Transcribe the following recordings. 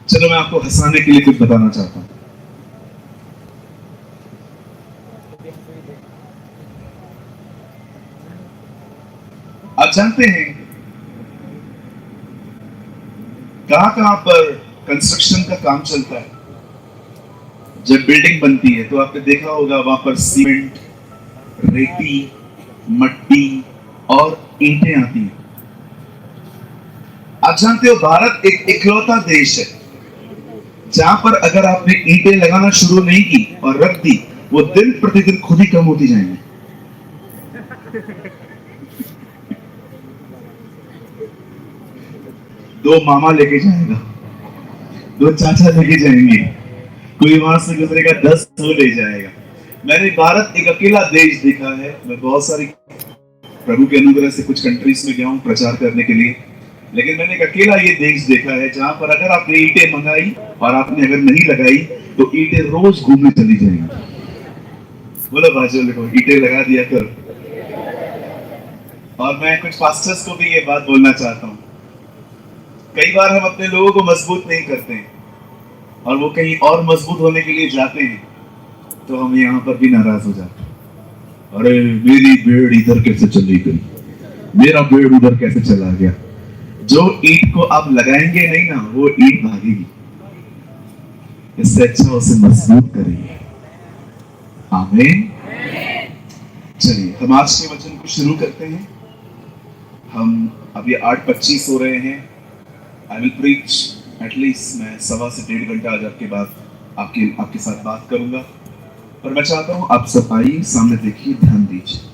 चलो मैं आपको हंसाने के लिए कुछ बताना चाहता हूं। आप जानते हैं कहां कहां पर कंस्ट्रक्शन का काम चलता है? जब बिल्डिंग बनती है तो आपने देखा होगा वहां पर सीमेंट, रेती, मट्टी और ईंटें आती हैं। आप जानते हो भारत एक इकलौता देश है जहां पर अगर आपने ईंटें लगाना शुरू नहीं की और रख दी, वो दिन प्रतिदिन खुद ही कम होती जाएंगी। दो मामा लेके जाएगा, दो चाचा लेके जाएंगे, कोई वहां से गुजरेगा 10 तो ले जाएगा। मैंने भारत एक अकेला देश देखा है। मैं बहुत सारी प्रभु के अनुग्रह से कुछ कंट्रीज में गया हूँ प्रचार करने के लिए, लेकिन मैंने एक अकेला ये देश देखा है जहां पर अगर आपने ईंटें मंगाई और आपने अगर नहीं लगाई तो ईंटें रोज घूमने चली जाएंगी। बोलो बाजू को ईंटें लगा दिया कर। और मैं कुछ पास्टर्स को भी ये बात बोलना चाहता हूँ। कई बार हम अपने लोगों को मजबूत नहीं करते हैं और वो कहीं और मजबूत होने के लिए जाते हैं, तो हम यहाँ पर भी नाराज हो जाते हैं। अरे मेरी भेड़ इधर कैसे चली गई, मेरा पेड़ उधर कैसे चला गया। जो ईंट को आप लगाएंगे नहीं ना, वो ईंट भागेगी। इससे अच्छा उसे मजबूत करेंगे। आमीन। चलिए हम आज के वचन को शुरू करते हैं। हम अभी 8:25 हो रहे हैं। आई विल प्रीच एटलीस्ट, मैं 1.25 से 1.5 घंटा आज आपके बाद आपके साथ बात करूंगा। पर मैं चाहता हूं आप सब आइए सामने, देखिए, ध्यान दीजिए।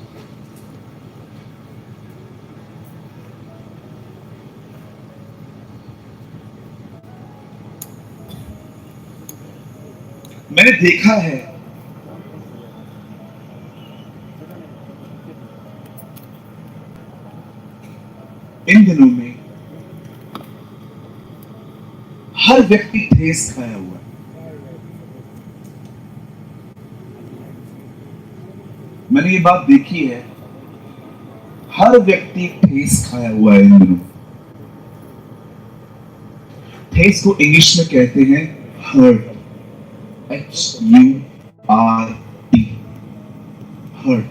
मैंने देखा है इन दिनों में हर व्यक्ति ठेस खाया हुआ है। मैंने ये बात देखी है, हर व्यक्ति ठेस खाया हुआ है इन दिनों। ठेस को इंग्लिश में कहते हैं हर्ट, HURT, हर्ट।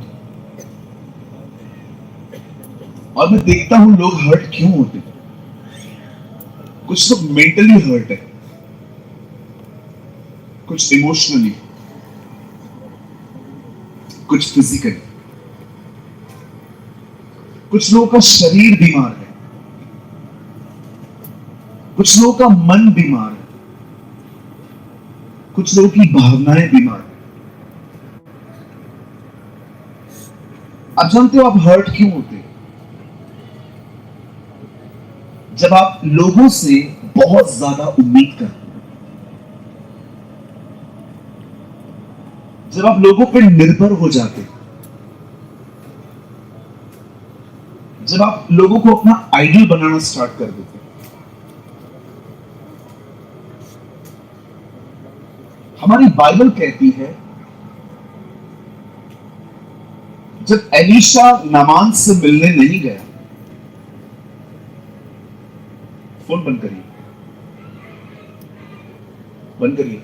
और मैं देखता हूं लोग हर्ट क्यों होते हैं। कुछ लोग मेंटली हर्ट है, कुछ इमोशनली, कुछ फिजिकली। कुछ लोगों का शरीर बीमार है, कुछ लोगों का मन बीमार है, कुछ लोगों की भावनाएं बीमार है। आप जानते हो आप हर्ट क्यों होते हैं? जब आप लोगों से बहुत ज्यादा उम्मीद करते हैं, जब आप लोगों पर निर्भर हो जाते हैं, जब आप लोगों को अपना आइडियल बनाना स्टार्ट कर देते हैं। हमारी बाइबल कहती है जब एलीशा नामान से मिलने नहीं गया, फोन बंद करिए, बंद करिए।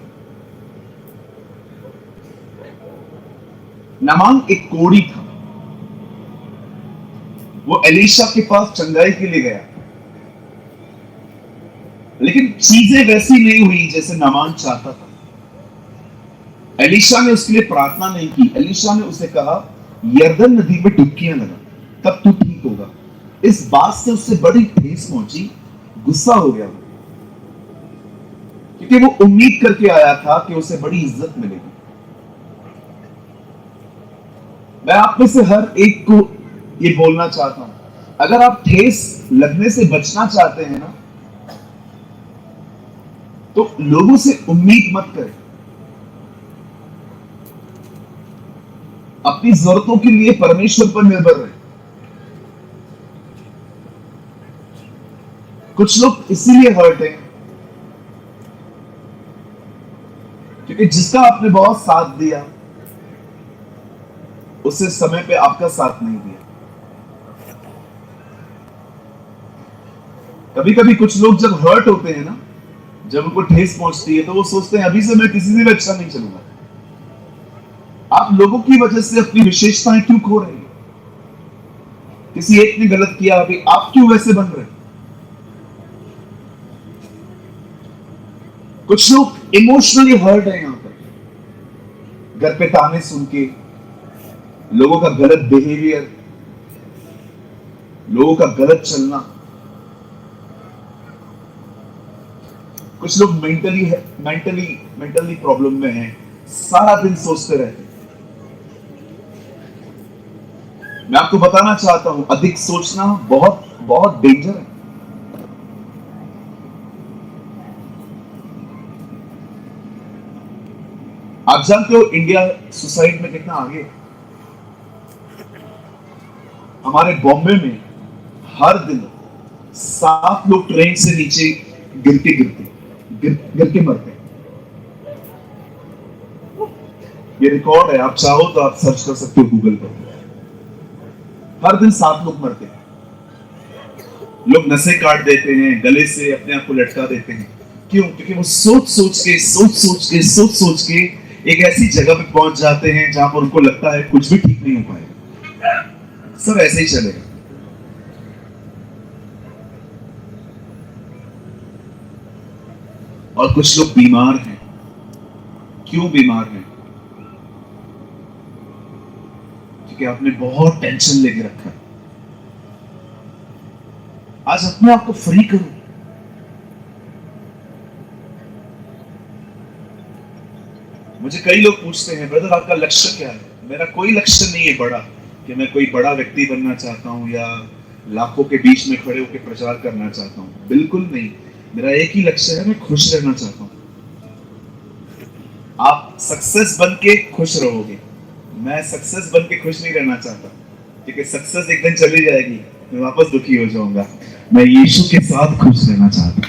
नामान एक कोढ़ी था, वो एलीशा के पास चंगाई के लिए गया, लेकिन चीजें वैसी नहीं हुई जैसे नामान चाहता था। एलीशा ने उसके लिए प्रार्थना नहीं की। एलीशा ने उसे कहा यरदन नदी में डुबकियां लगा, तब तू ठीक होगा। इस बात से उससे बड़ी ठेस पहुंची, गुस्सा हो गया, क्योंकि वो उम्मीद करके आया था कि उसे बड़ी इज्जत मिलेगी। मैं आप में से हर एक को ये बोलना चाहता हूं, अगर आप ठेस लगने से बचना चाहते हैं ना, तो लोगों से उम्मीद मत करें। अपनी जरूरतों के लिए परमेश्वर पर निर्भर रहे। कुछ लोग इसीलिए हर्ट हैं क्योंकि जिसका आपने बहुत साथ दिया, उसे समय पे आपका साथ नहीं दिया। कभी कभी कुछ लोग जब हर्ट होते हैं ना, जब उनको ठेस पहुंचती है तो वो सोचते हैं अभी से मैं किसी से भी अच्छा नहीं चलूंगा। आप लोगों की वजह से अपनी विशेषताएं क्यों खो रहे हैं? किसी एक ने गलत किया, अभी आप क्यों वैसे बन रहे हैं? कुछ लोग इमोशनली हर्ट है यहां पर, घर पे ताने सुन के, लोगों का गलत बिहेवियर, लोगों का गलत चलना। कुछ लोग मेंटली प्रॉब्लम में हैं, सारा दिन सोचते रहते हैं। मैं आपको बताना चाहता हूं, अधिक सोचना बहुत बहुत डेंजर है। आप जानते हो इंडिया सुसाइड में कितना आगे है? हमारे बॉम्बे में हर दिन 7 लोग ट्रेन से नीचे गिर के मरते हैं। ये रिकॉर्ड है, आप चाहो तो आप सर्च कर सकते हो गूगल पर। हर दिन 7 लोग मरते हैं। लोग नसें काट देते हैं, गले से अपने आप को लटका देते हैं। क्यों? क्योंकि वो सोच के एक ऐसी जगह पे पहुंच जाते हैं जहां पर उनको लगता है कुछ भी ठीक नहीं हो पाएगा, सब ऐसे ही चलेगा। और कुछ लोग बीमार हैं। क्यों बीमार हैं? क्योंकि आपने बहुत टेंशन लेके रखा है। आज अपने आप को फ्री करो। मुझे कई लोग पूछते हैं, ब्रदर आपका लक्ष्य क्या है? मेरा कोई लक्ष्य नहीं है बड़ा, कि मैं कोई बड़ा व्यक्ति बनना चाहता हूं या लाखों के बीच में खड़े होकर प्रचार करना चाहता हूं। बिल्कुल नहीं। मेरा एक ही लक्ष्य है, मैं खुश रहना चाहता हूं। आप सक्सेस बन के खुश रहोगे, मैं सक्सेस बन के खुश नहीं रहना चाहता, क्योंकि सक्सेस एक दिन चली जाएगी, मैं वापस दुखी हो जाऊंगा। मैं यीशु के साथ खुश रहना चाहता हूं।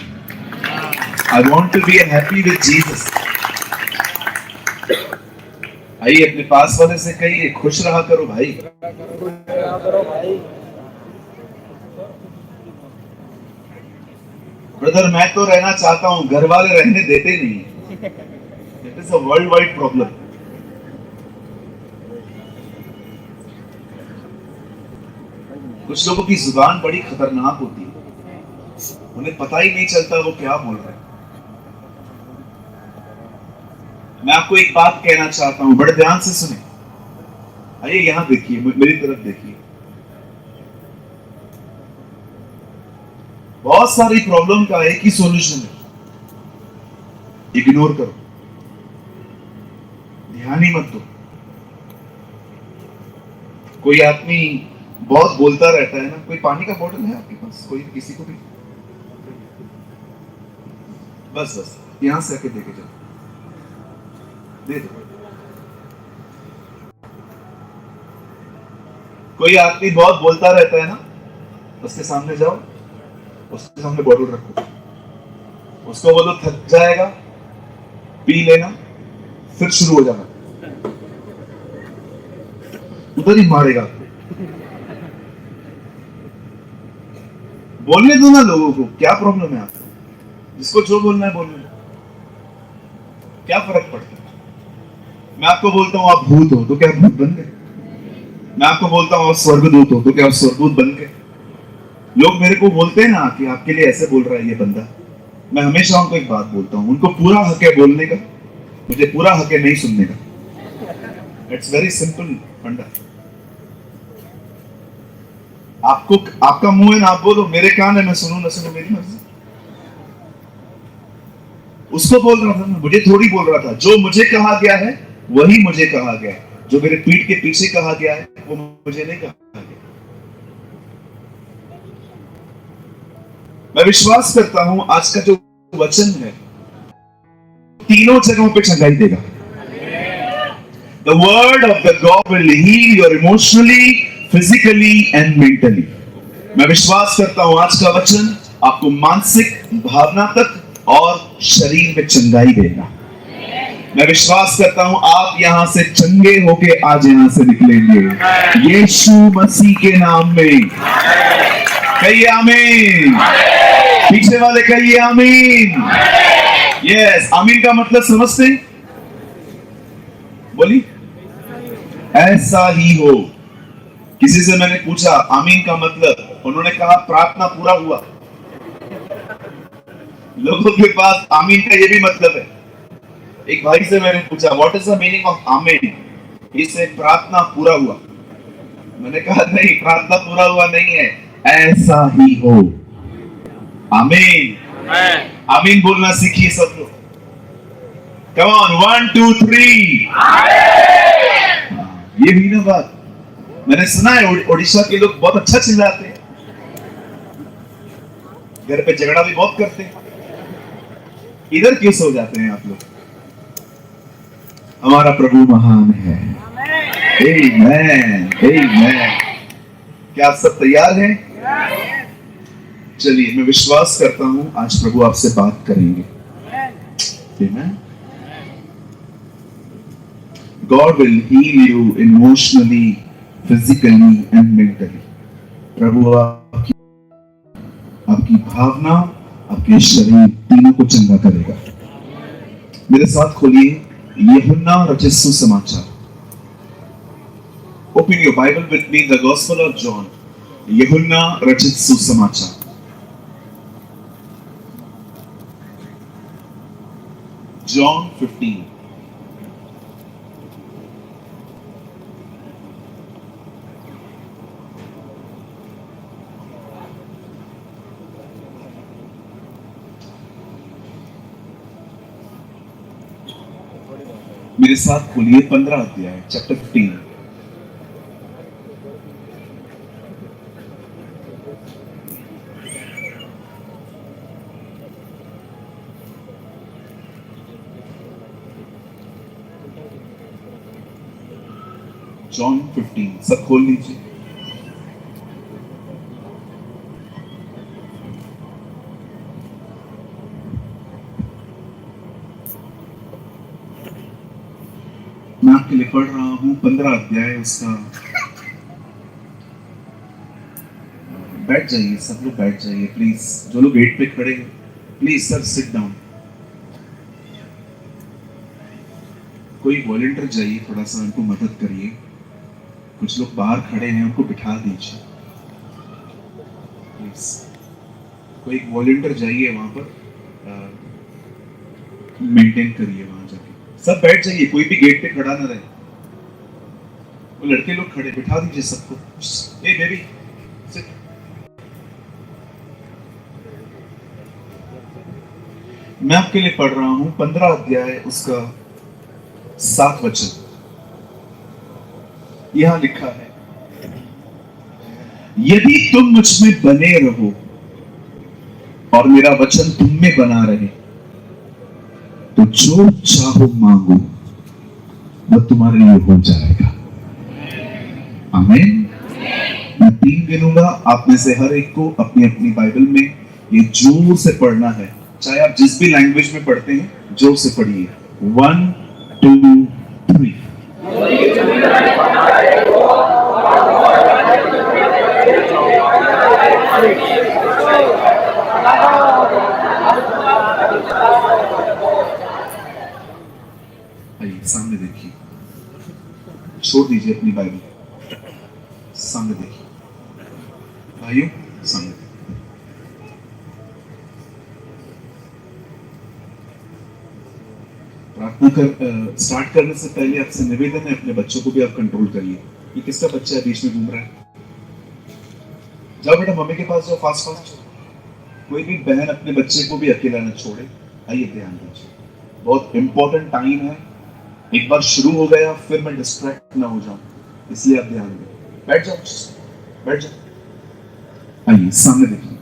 I want to be happy with Jesus. आइए अपने पास वाले से कहिए, खुश रहा करो भाई। ब्रदर मैं तो रहना चाहता हूं, घर वाले रहने देते नहीं। It is a world wide problem. कुछ लोगों की जुबान बड़ी खतरनाक होती है, उन्हें पता ही नहीं चलता वो क्या बोल रहे हैं। मैं आपको एक बात कहना चाहता हूं, बड़े ध्यान से सुने। आइए यहां देखिए, मेरी तरफ देखिए। बहुत सारी प्रॉब्लम का एक ही सॉल्यूशन है, इग्नोर करो, ध्यान ही मत दो। कोई आदमी बहुत बोलता रहता है ना। कोई पानी का बोतल है आपके पास? कोई किसी को भी? बस यहां से आके देके जाओ, दे दो। कोई आदमी बहुत बोलता रहता है ना, उसके सामने जाओ, उसके सामने बोतल रखो, उसको बोलो थक जाएगा, पी लेना, फिर शुरू हो जाना। उधर ही मारेगा। बोलने दो ना लोगों को, क्या प्रॉब्लम है आपको? जिसको जो बोलना है बोलने, क्या फर्क पड़ता है? मैं आपको बोलता हूं आप भूत हो, तो क्या भूत बन गए? मैं आपको बोलता हूं आप स्वर्गदूत हो, तो क्या आप स्वर्गदूत बन गए? लोग मेरे को बोलते हैं ना कि आपके लिए ऐसे बोल रहा है ये बंदा। मैं हमेशा उनको एक बात बोलता हूं, उनको पूरा हक है बोलने का, मुझे पूरा हक है नहीं सुनने का। इट्स वेरी सिंपल फंडा। आपको आपका मुंह है ना, आप बोलो, मेरे कान है, मैं सुनूं ना सुनूं मेरी मर्जी। उसको बोल रहा था ना, मुझे थोड़ी बोल रहा था। जो मुझे कहा गया है वही मुझे कहा गया है, जो मेरे पीठ के पीछे कहा गया है वो मुझे नहीं कहा गया। मैं विश्वास करता हूं आज का जो वचन है तीनों जगहों पे चंगाई देगा। The word of the God will heal you emotionally, physically and mentally. मैं विश्वास करता हूं आज का वचन आपको मानसिक, भावनात्मक और शरीर में चंगाई देगा। मैं विश्वास करता हूं आप यहां से चंगे होके आज यहां से निकलेंगे यीशु मसीह के नाम में। कहिए आमीन। पीछे वाले कहिए आमीन। यस, आमीन का मतलब समझते हैं? बोली, ऐसा ही हो। किसी से मैंने पूछा आमीन का मतलब, उन्होंने कहा प्रार्थना पूरा हुआ। लोगों के पास आमीन का ये भी मतलब है। एक भाई से मैंने पूछा what is the meaning of आमीन, इससे प्रार्थना पूरा हुआ। मैंने कहा नहीं, प्रार्थना पूरा हुआ नहीं है, ऐसा ही हो। आमीन, आमीन बोलना सीखिए सब लोग। Come on, 1 2 3। ये भी ना बात, मैंने सुना है उड़ीसा के लोग बहुत अच्छा चिल्लाते हैं, घर पे झगड़ा भी बहुत करते हैं। इधर क्यों सो जाते हैं आप लोग? हमारा प्रभु महान है। आमेन, आमेन। क्या आप सब तैयार हैं? चलिए, मैं विश्वास करता हूं आज प्रभु आपसे बात करेंगे। आमेन। God will heal you emotionally, physically and mentally. प्रभु आपकी भावना, आपके शरीर तीनों को चंगा करेगा। मेरे साथ खोलिए यूहन्ना रचित सुसमाचार। Open your Bible with me, the Gospel of John. यूहन्ना रचित सुसमाचार। John 15। मेरे साथ खोलिए 15 अध्याय, चैप्टर 15। जॉन 15 सब खोल लीजिए। मैं आपके लिए पढ़ रहा हूं 15 अध्याय उसका। बैठ जाइए, सब लोग बैठ जाइए प्लीज। जो लोग गेट पे खड़े हैं प्लीज सर सिट डाउन। कोई वॉलंटियर जाइए, थोड़ा सा उनको मदद करिए। कुछ लोग बाहर खड़े हैं, उनको बिठा दीजिए प्लीज। कोई एक वॉलंटियर जाइए वहां पर, मेंटेन करिए वहां जाके। सब बैठ जाइए, कोई भी गेट पे खड़ा ना रहे। वो लड़के लोग खड़े, बिठा दीजिए सबको। ए बेबी सिट। मैं आपके लिए पढ़ रहा हूं 15 अध्याय उसका 7 वचन। यहां लिखा है, यदि तुम मुझ में बने रहो और मेरा वचन तुम में बना रहे तो जो चाहो मांगो वह तुम्हारे लिए हो जाएगा। आमीन। मैं 3 गिनूंगा, आप में से हर एक को अपनी अपनी बाइबल में ये जोर से पढ़ना है। चाहे आप जिस भी लैंग्वेज में पढ़ते हैं, जोर से पढ़िए। 1 2 3। आइए सामने देखिए, छोड़ दीजिए अपनी बाइबल, सामने देखिए भाइयों, सामने। प्रार्थना कर स्टार्ट करने से पहले आपसे निवेदन है, अपने बच्चों को भी आप कंट्रोल करिए। ये किसका बच्चा है बीच में घूम रहा है? जाओ बेटा मम्मी के पास जाओ, फास्ट फास्ट। कोई भी बहन अपने बच्चे को भी अकेला न छोड़े। आइए ध्यान दीजिए, बहुत इंपॉर्टेंट टाइम है। एक बार शुरू हो गया फिर मैं डिस्ट्रैक्ट ना हो जाऊं, इसलिए आप ध्यान दें। बैठ जाओ, बैठ जाओ। आइए सामने देखिए।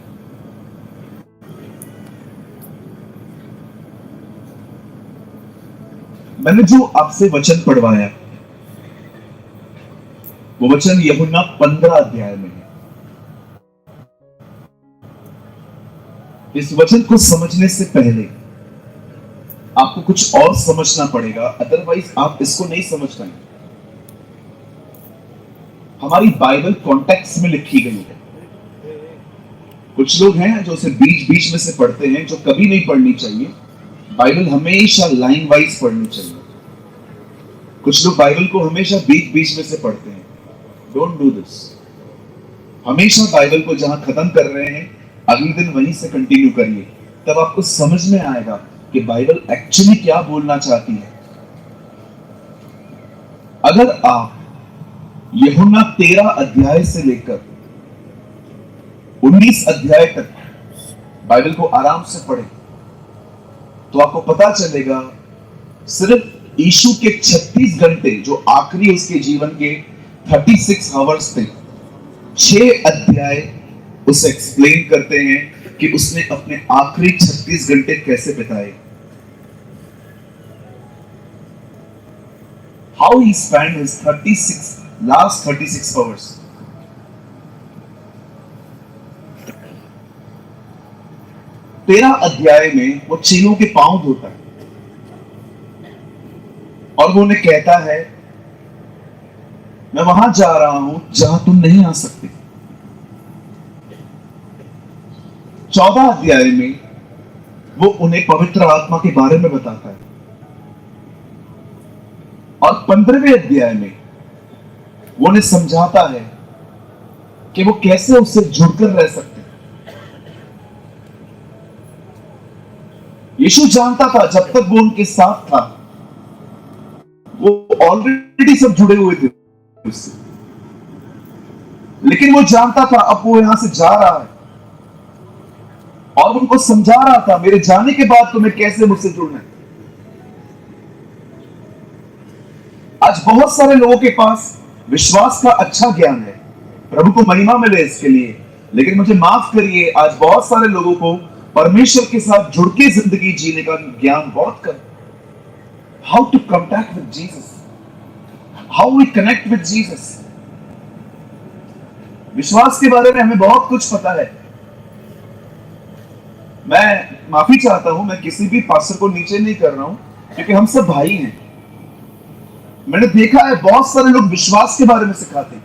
मैंने जो आपसे वचन पढ़वाया वो वचन यूहन्ना 15 अध्याय में है। इस वचन को समझने से पहले आपको कुछ और समझना पड़ेगा, अदरवाइज आप इसको नहीं समझ पाएंगे। हमारी बाइबल कॉन्टेक्स्ट में लिखी गई है। कुछ लोग हैं जो उसे बीच बीच में से पढ़ते हैं, जो कभी नहीं पढ़नी चाहिए। बाइबल हमेशा लाइन वाइज पढ़नी चाहिए। कुछ लोग बाइबल को हमेशा बीच बीच में से पढ़ते हैं। Don't do this. हमेशा बाइबल को जहां खत्म कर रहे हैं अगले दिन वहीं से कंटिन्यू करिए, तब आपको समझ में आएगा कि बाइबल एक्चुअली क्या बोलना चाहती है। अगर आप यूहन्ना 13 अध्याय से लेकर 19 अध्याय तक बाइबल को आराम से पढ़ें तो आपको पता चलेगा सिर्फ यीशु के 36 घंटे जो आखिरी उसके जीवन के 36 आवर्स थे, 6 अध्याय उसे एक्सप्लेन करते हैं कि उसने अपने आखिरी 36 घंटे कैसे बिताए। How he spent his last 36 hours. तेरह अध्याय में वो चेलों के पांव धोता है और वो उन्हें कहता है मैं वहां जा रहा हूं जहां तुम नहीं आ सकते। 14 अध्याय में वो उन्हें पवित्र आत्मा के बारे में बताता है और 15वें अध्याय में वो उन्हें समझाता है कि वो कैसे उससे जुड़कर रह सकते हैं। यीशु जानता था जब तक वो उनके साथ था वो ऑलरेडी सब जुड़े हुए थे उससे, लेकिन वो जानता था अब वो यहां से जा रहा है और उनको समझा रहा था मेरे जाने के बाद तुम्हें कैसे मुझसे जुड़ना है। आज बहुत सारे लोगों के पास विश्वास का अच्छा ज्ञान है, प्रभु को महिमा मिले इसके लिए, लेकिन मुझे माफ करिए आज बहुत सारे लोगों को परमेश्वर के साथ जुड़ के जिंदगी जीने का ज्ञान बहुत कम। How to contact with Jesus, how we connect with Jesus. विश्वास के बारे में हमें बहुत कुछ पता है। मैं माफी चाहता हूं, मैं किसी भी पास्टर को नीचे नहीं कर रहा हूं क्योंकि हम सब भाई हैं। मैंने देखा है बहुत सारे लोग विश्वास के बारे में सिखाते हैं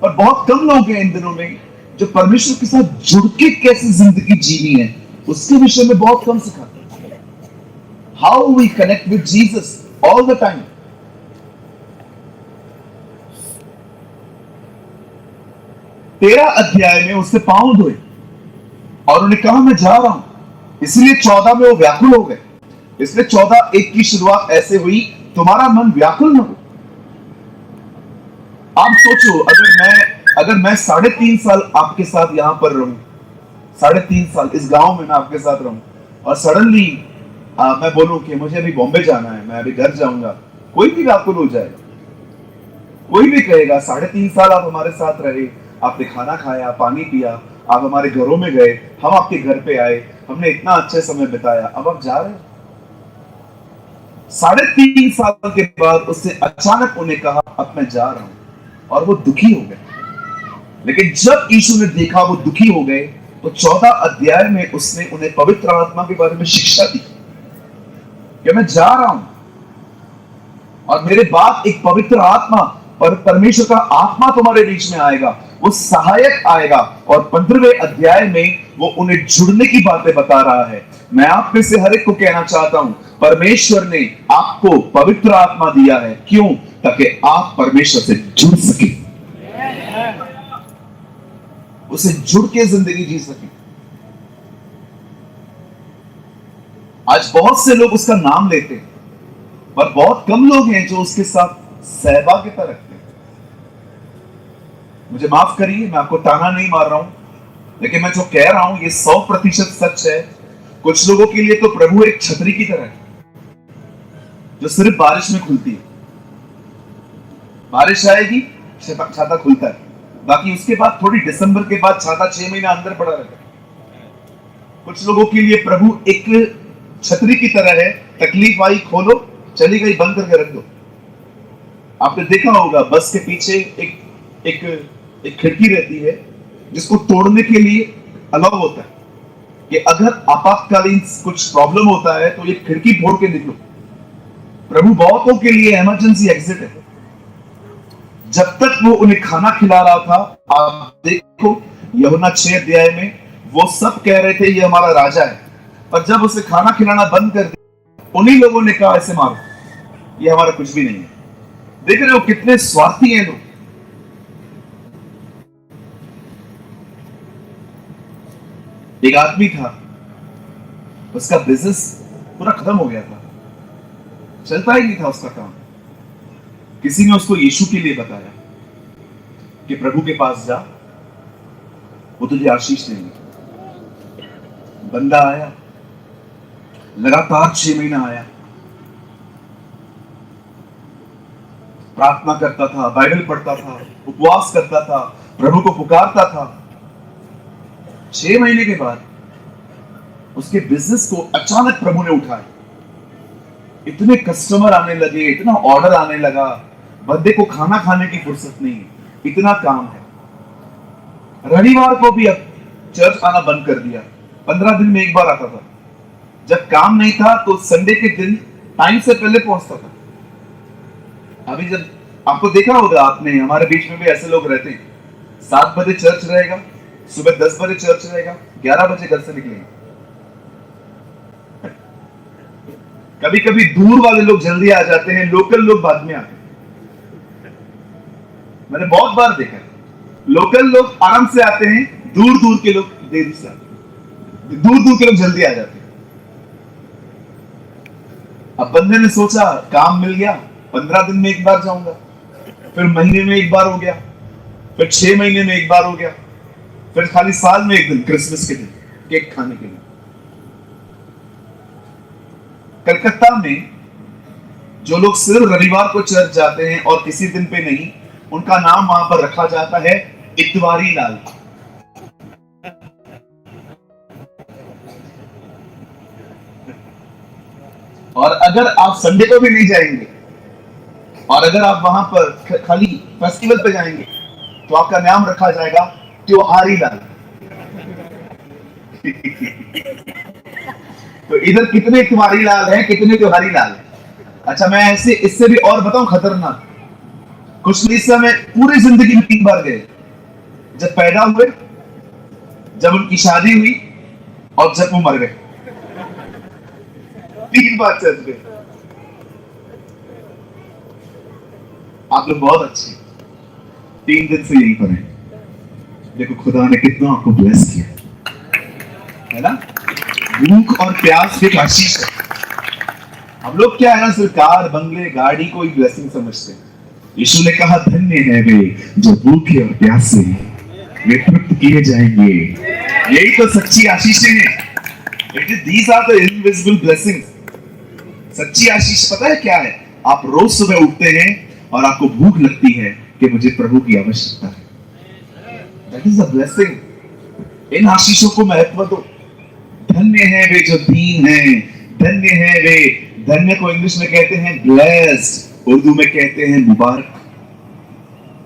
पर बहुत कम लोग हैं इन दिनों में जो परमेश्वर के साथ जुड़ के कैसे जिंदगी जीनी है उसके विषय में बहुत कम सिखाते हैं। How we connect with Jesus all the time. तेरह अध्याय में उससे पांव धोए और उन्हें कहा मैं जा रहा हूं, इसलिए 14 में वो व्याकुल हो गए। इसलिए 14:1 की शुरुआत ऐसे हुई तुम्हारा मन व्याकुल न हो। आप सोचो अगर मैं 3.5 साल आपके साथ यहां पर रहूं, 3.5 साल इस गांव में मैं आपके साथ रहूं और सडनली मैं बोलूं कि मुझे अभी बॉम्बे जाना है, मैं अभी घर जाऊंगा, कोई भी व्याकुल हो जाएगा। कोई भी कहेगा 3.5 साल आप हमारे साथ रहे, आपने खाना खाया, पानी पिया, आप हमारे घरों में गए, हम आपके घर पे आए, हमने इतना अच्छे समय बिताया, अब आप जा रहे हैं। 3.5 साल के बाद उससे अचानक उन्हें कहा अब मैं जा रहा हूं और वो दुखी हो गए। लेकिन जब यीशु ने देखा वो दुखी हो गए तो 14 अध्याय में उसने उन्हें पवित्र आत्मा के बारे में शिक्षा दी कि मैं जा रहा हूं और मेरे बाद एक पवित्र आत्मा और परमेश्वर का आत्मा तुम्हारे बीच में आएगा, वो सहायक आएगा। और 15वें अध्याय में वो उन्हें जुड़ने की बातें बता रहा है। मैं आप में से हर एक को कहना चाहता हूं परमेश्वर ने आपको पवित्र आत्मा दिया है, क्यों? ताकि आप परमेश्वर से जुड़ सके, उसे जुड़ के जिंदगी जी सके। आज बहुत से लोग उसका नाम लेते हैं पर बहुत कम लोग हैं जो उसके साथ सहभागिता रखते हैं। मुझे माफ करिए, मैं आपको ताना नहीं मार रहा हूं, लेकिन मैं जो कह रहा हूं ये 100% सच है। कुछ लोगों के लिए तो प्रभु एक छतरी की तरह है जो सिर्फ बारिश में खुलती है। बारिश आएगी छाता खुलता है, बाकी उसके बाद थोड़ी दिसंबर के बाद छाता 6 महीना अंदर पड़ा रहता है। कुछ लोगों के लिए प्रभु एक छतरी की तरह है, तकलीफ आई खोलो, चली गई बंद करके रख दो। आपने देखा होगा बस के पीछे एक खिड़की रहती है जिसको तोड़ने के लिए अलाउ होता है कि अगर आपातकालीन कुछ प्रॉब्लम होता है तो ये खिड़की फोड़ के निकलो। प्रभु बहुतों के लिए इमरजेंसी एग्जिट है। जब तक वो उन्हें खाना खिला रहा था, आप देखो यूहन्ना 6 अध्याय में वो सब कह रहे थे ये हमारा राजा है, पर जब उसे खाना खिलाना बंद कर दिया उन्हीं लोगों ने कहा ऐसे मारो, ये हमारा कुछ भी नहीं है। देख रहे हो कितने स्वार्थी हैं लोग। एक आदमी था, उसका बिजनेस पूरा खत्म हो गया था, चलता ही नहीं था उसका काम। किसी ने उसको यीशु के लिए बताया कि प्रभु के पास जा, वो तुझे आशीष देंगे। बंदा आया, लगातार 6 महीना आया, प्रार्थना करता था, बाइबल पढ़ता था, उपवास करता था, प्रभु को पुकारता था। 6 महीने के बाद उसके बिजनेस को अचानक प्रभु ने उठाया। इतने कस्टमर आने लगे, इतना ऑर्डर आने लगा, बंदे को खाना खाने की फुर्सत नहीं, इतना काम है। रविवार को भी अब चर्च आना बंद कर दिया, 15 दिन में एक बार आता था। जब काम नहीं था तो संडे के दिन टाइम से पहले पहुंचता था। अभी जब आपको देखा होगा आपने, हमारे बीच में भी ऐसे लोग रहते हैं, 7 बजे चर्च रहेगा, सुबह 10 बजे चर्च रहेगा, 11 बजे घर से निकलेंगे। कभी कभी दूर वाले लोग जल्दी आ जाते हैं, लोकल लोग बाद में आते हैं। मैंने बहुत बार देखा है, लोकल लोग आराम से आते हैं, दूर दूर के लोग देरी से आते हैं, दूर दूर के लोग जल्दी आ जाते हैं। अब बंदे ने सोचा काम मिल गया, 15 दिन में एक बार जाऊंगा, फिर महीने में एक बार हो गया, फिर 6 महीने में एक बार हो गया, फिर खाली साल में एक दिन, क्रिसमस के दिन केक खाने के लिए। कलकत्ता में जो लोग सिर्फ रविवार को चर्च जाते हैं और किसी दिन पे नहीं, उनका नाम वहां पर रखा जाता है इतवारी लाल। और अगर आप संडे को भी नहीं जाएंगे और अगर आप वहां पर खाली फेस्टिवल पे जाएंगे तो आपका नाम रखा जाएगा त्योहारी लाल। तो इधर कितने त्योहारी लाल हैं, कितने त्योहारी लाल हैं। अच्छा, मैं ऐसे इससे भी और बताऊं खतरनाक। कुछ लोग इस समय पूरी जिंदगी में 3 बार गए, जब पैदा हुए, जब उनकी शादी हुई और जब वो मर गए। 3 बार चर्च गए। आप लोग बहुत अच्छे, 3 दिन से यहीं पर हैं। देखो खुदा ने कितना आपको ब्लेस किया है ना। भूख और प्यास एक आशीष है। हम लोग क्या है ना, सरकार, बंगले, गाड़ी को एक ब्लेसिंग समझते हैं। यीशु ने कहा धन्य है वे जो भूखे और प्यासे हैं, वे तृप्त किए जाएंगे। यही तो सच्ची आशीषें हैं। These are the invisible blessings। सच्ची आशीष पता है क्या है? आप रोज सुबह उठते हैं और आपको भूख लगती है कि मुझे प्रभु की आवश्यकता है। That is a blessing। इन आशीषों को महत्व दो। धन्य है वे जो दीन हैं, धन्य है वे, धन्य को इंग्लिश में कहते हैं ब्लेस्ड, उर्दू में कहते हैं मुबारक।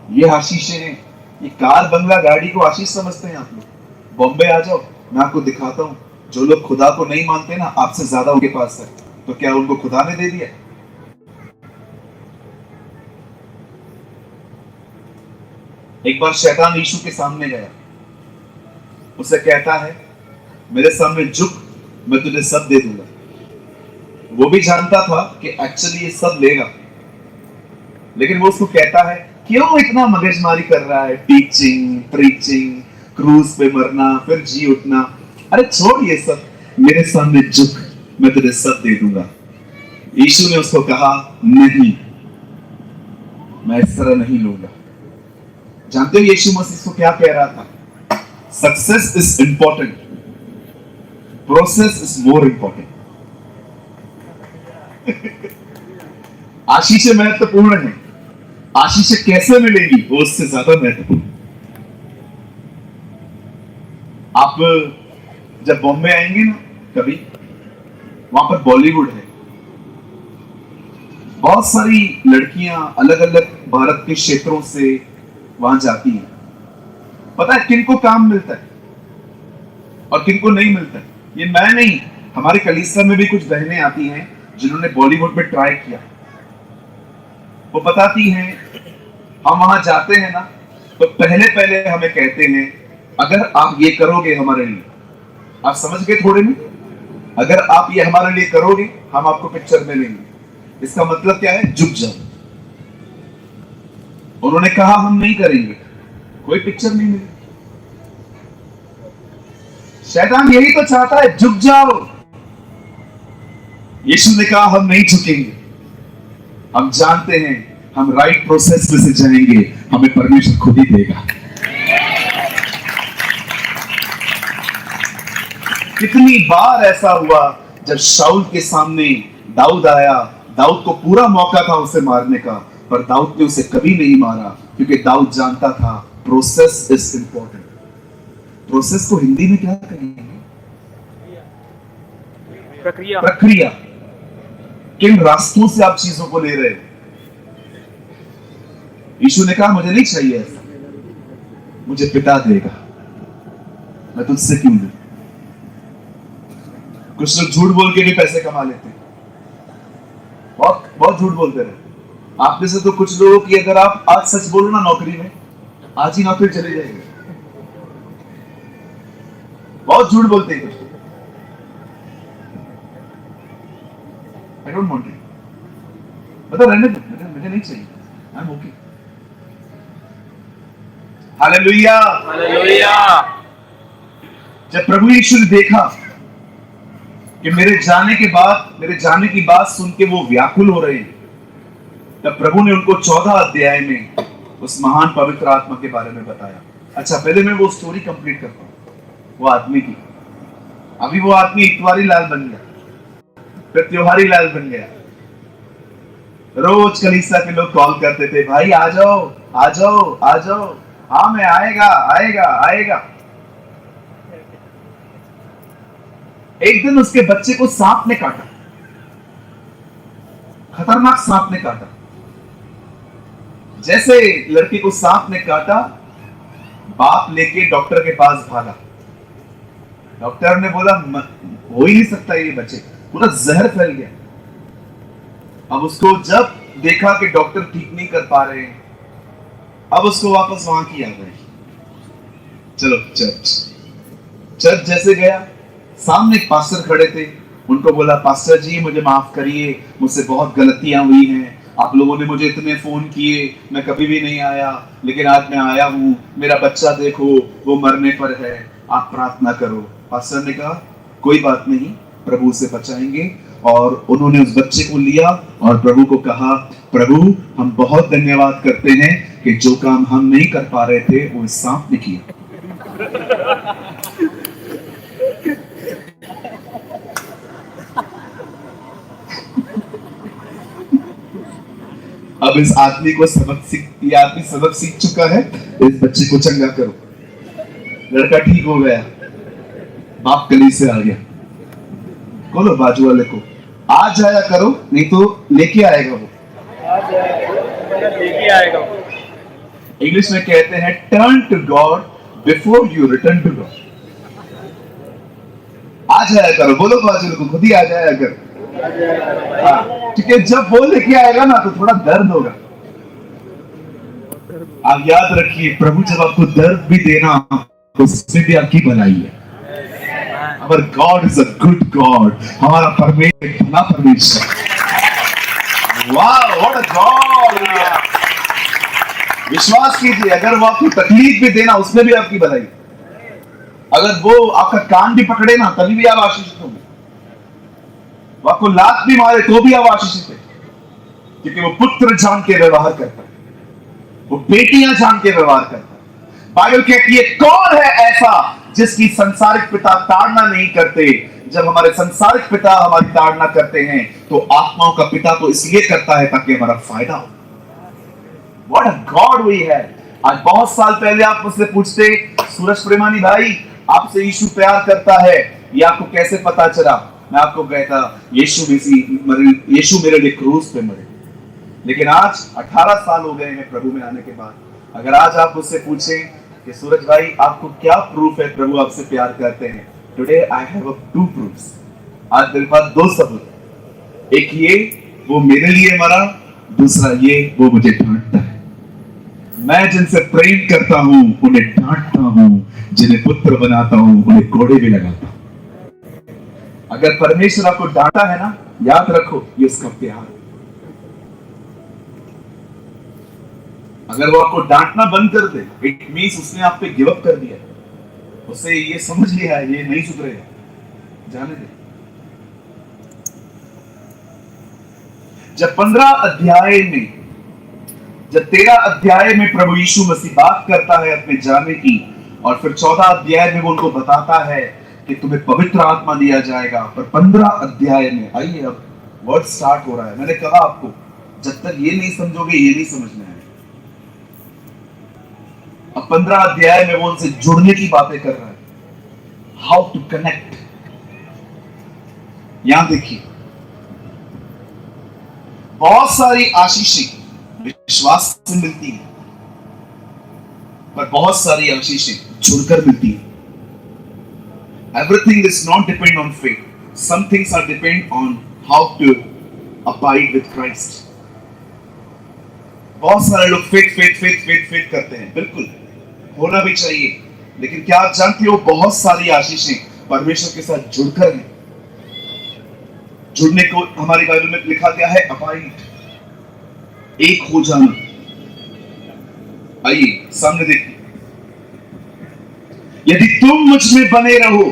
ये आशीषें हैं। ये कार, बंगला, गाड़ी को आशीष समझते हैं आप लोग। बॉम्बे आ जाओ, मैं आपको दिखाता हूं, जो लोग खुदा को नहीं मानते ना, आपसे ज्यादा उनके पास है। तो क्या उनको खुदा ने दे दिया? एक बार शैतान यीशु के सामने गया, उसे कहता है मेरे सामने झुक, मैं तुझे सब दे दूंगा। वो भी जानता था कि एक्चुअली ये सब लेगा, लेकिन वो उसको कहता है क्यों इतना मगजमारी कर रहा है, टीचिंग, प्रीचिंग, क्रूज पे मरना, फिर जी उठना। अरे छोड़ ये सब, मेरे सामने झुक, मैं तुझे सब दे दूंगा। यीशु ने उसको कहा नहीं, मैं इस तरह नहीं लूंगा। जानते हो यीशु मसीह को क्या कह रहा था? Success is important, process is more important. आशीषें महत्वपूर्ण है, आशीषें कैसे मिलेगी वो उससे ज्यादा महत्वपूर्ण। आप जब बॉम्बे आएंगे ना कभी, वहां पर बॉलीवुड है, बहुत सारी लड़कियां अलग अलग भारत के क्षेत्रों से वहां जाती हैं। पता है किनको काम मिलता है और किनको नहीं मिलता है? ये मैं नहीं, हमारे कलीसिया में भी कुछ बहनें आती हैं जिन्होंने बॉलीवुड में ट्राई किया। वो बताती हैं हम वहां जाते हैं ना, तो पहले पहले हमें कहते हैं अगर आप ये करोगे हमारे लिए, आप समझ गए थोड़े में, अगर आप ये हमारे लिए करोगे, हम आपको पिक्चर में लेंगे। इसका मतलब क्या है? झुक जाओ। उन्होंने कहा हम नहीं करेंगे, कोई पिक्चर नहीं मिली। शैतान यही तो चाहता है, झुक जाओ। यीशु ने कहा हम नहीं झुकेंगे। हम जानते हैं हम राइट प्रोसेस में से जाएंगे, हमें परमेश्वर खुद ही देगा। कितनी बार ऐसा हुआ जब शाऊल के सामने दाऊद आया, दाऊद को पूरा मौका था उसे मारने का, पर दाऊद ने उसे कभी नहीं मारा, क्योंकि दाऊद जानता था प्रोसेस इज इंपॉर्टेंट। प्रोसेस को हिंदी में क्या कहेंगे? प्रक्रिया। प्रक्रिया। किन रास्तों से आप चीजों को ले रहे हो? यीशु ने कहा मुझे नहीं चाहिए ऐसा, मुझे पिता देगा, मैं तुझसे क्यों लूं? कुछ लोग झूठ बोल के भी पैसे कमा लेते हैं, बहुत बहुत झूठ बोलते रहे। आप में से तो कुछ लोगों की अगर आप आज सच बोलो ना नौकरी में, आज ही नौकरी चली जाएगी। बहुत झूठ बोलते हैं कुछ लोग। आई डोंट वांट इट, मतलब रहने दो, मुझे नहीं चाहिए, I am okay. Hallelujah, hallelujah. जब प्रभु यीशु ने देखा कि मेरे जाने की बात सुन के वो व्याकुल हो रहे हैं, तब प्रभु ने उनको 14 अध्याय में उस महान पवित्र आत्मा के बारे में बताया। अच्छा, पहले मैं वो स्टोरी कंप्लीट करता हूं वो आदमी की। अभी वो आदमी इतवारी लाल बन गया, फिर त्योहारी लाल बन गया। रोज कलीसिया के लोग कॉल करते थे, भाई आ जाओ आ जाओ आ जाओ। हाँ मैं आएगा आएगा आएगा। एक दिन उसके बच्चे को सांप ने काटा, खतरनाक सांप ने काटा। जैसे लड़की को सांप ने काटा, बाप लेके डॉक्टर के पास भागा। डॉक्टर ने बोला हो ही नहीं सकता ये बच्चे, पूरा जहर फैल गया। अब उसको जब देखा कि डॉक्टर ठीक नहीं कर पा रहे हैं, अब उसको वापस वहां की याद आई। चलो चर्च जैसे गया, सामने एक पास्टर खड़े थे। उनको बोला पास्टर जी मुझे माफ करिए, मुझसे बहुत गलतियां हुई हैं, आप लोगों ने मुझे इतने फोन किए, मैं कभी भी नहीं आया, लेकिन आज मैं आया हूं। मेरा बच्चा देखो वो मरने पर है, आप प्रार्थना करो। पास्टर ने कहा कोई बात नहीं, प्रभु से बचाएंगे। और उन्होंने उस बच्चे को लिया और प्रभु को कहा, प्रभु हम बहुत धन्यवाद करते हैं कि जो काम हम नहीं कर पा रहे थे वो इस सांप ने किया। अब इस आदमी को सबक सीख चुका है, इस बच्चे को चंगा करो। लड़का ठीक हो गया, बाप कली से आ गया। बोलो बाजू वाले को, आ जाया करो नहीं तो लेके आएगा वो, लेके आएगा। इंग्लिश में कहते हैं turn to God before you return to God. आ जाया करो, बोलो बाजू को, खुद ही आ जाया करो। हाँ, ठीक है। जब वो लेके आएगा ना तो थोड़ा दर्द होगा। आप याद रखिए, प्रभु जब आपको दर्द भी देना तो उसमें भी आपकी भलाई है। Our God is a good God. हमारा परमेश्वर भला परमेश्वर। Wow, what a God! विश्वास कीजिए, अगर वो आपको तकलीफ भी देना उसमें भी आपकी भलाई। अगर वो आपका कान भी पकड़े ना तभी भी आप आशीषित होंगे। वो आपको लात भी मारे तो भी आप आशीषित है, क्योंकि वो पुत्र जान के व्यवहार करता है, वो बेटियां जान के व्यवहार करता है। बाइबल कहती है कौन है ऐसा जिसकी संसारिक पिता ताड़ना नहीं करते। जब हमारे संसारिक पिता हमारी ताड़ना करते हैं तो आत्माओं का पिता तो इसलिए करता है ताकि हमारा फायदा हो। What a God we have! आज बहुत साल पहले आप मुझसे पूछते, सूरज प्रेमानी भाई आपसे यीशु प्यार करता है, ये आपको कैसे पता चला? मैं आपको कहता यीशु मेरे लिए क्रूस पे मरे। लेकिन आज 18 साल हो गए हैं प्रभु में आने के बाद, अगर आज आप मुझसे पूछें कि सूरज भाई आपको क्या प्रूफ है प्रभु आपसे प्यार करते हैं, टुडे आई हैव 2 प्रूफ्स। आज मेरे पास 2 सबूत। एक ये वो मेरे लिए मरा, दूसरा ये वो मुझे डांटता है। मैं जिनसे प्रेम करता हूं उन्हें डांटता हूं, जिन्हें पुत्र बनाता हूं उन्हें कोड़े भी लगाता हूं। अगर परमेश्वर आपको डांटा है ना, याद रखो ये उसका प्यार है। अगर वो आपको डांटना बंद कर दे, इट मींस उसने आप पे गिव अप कर दिया, उससे ये समझ लिया है ये नहीं सुधरेगा, जाने दे। जब 15 अध्याय में, जब 13 अध्याय में प्रभु यीशु मसीह बात करता है अपने जाने की, और फिर 14 अध्याय में वो उनको बताता है कि तुम्हें पवित्र आत्मा दिया जाएगा, पर 15 अध्याय में, आइए अब वर्ड स्टार्ट हो रहा है। मैंने कहा आपको जब तक ये नहीं समझोगे ये नहीं समझना है। अब 15 अध्याय में वो उनसे जुड़ने की बातें कर रहा है, हाउ टू कनेक्ट। यहां देखिए, बहुत सारी आशीषें विश्वास से मिलती है, पर बहुत सारी आशीषें जुड़कर मिलती है। Everything is not depend on faith. Some things are depend on how to abide with Christ. बहुत सारे लोग फेथ करते हैं, बिल्कुल होना भी चाहिए, लेकिन क्या आप जानते हो बहुत सारी आशीषें परमेश्वर के साथ जुड़कर हैं। जुड़ने को हमारी बाइबल में लिखा गया है अबाइड, एक हो जाना। आइए सामने देखिए, यदि तुम मुझ में बने रहो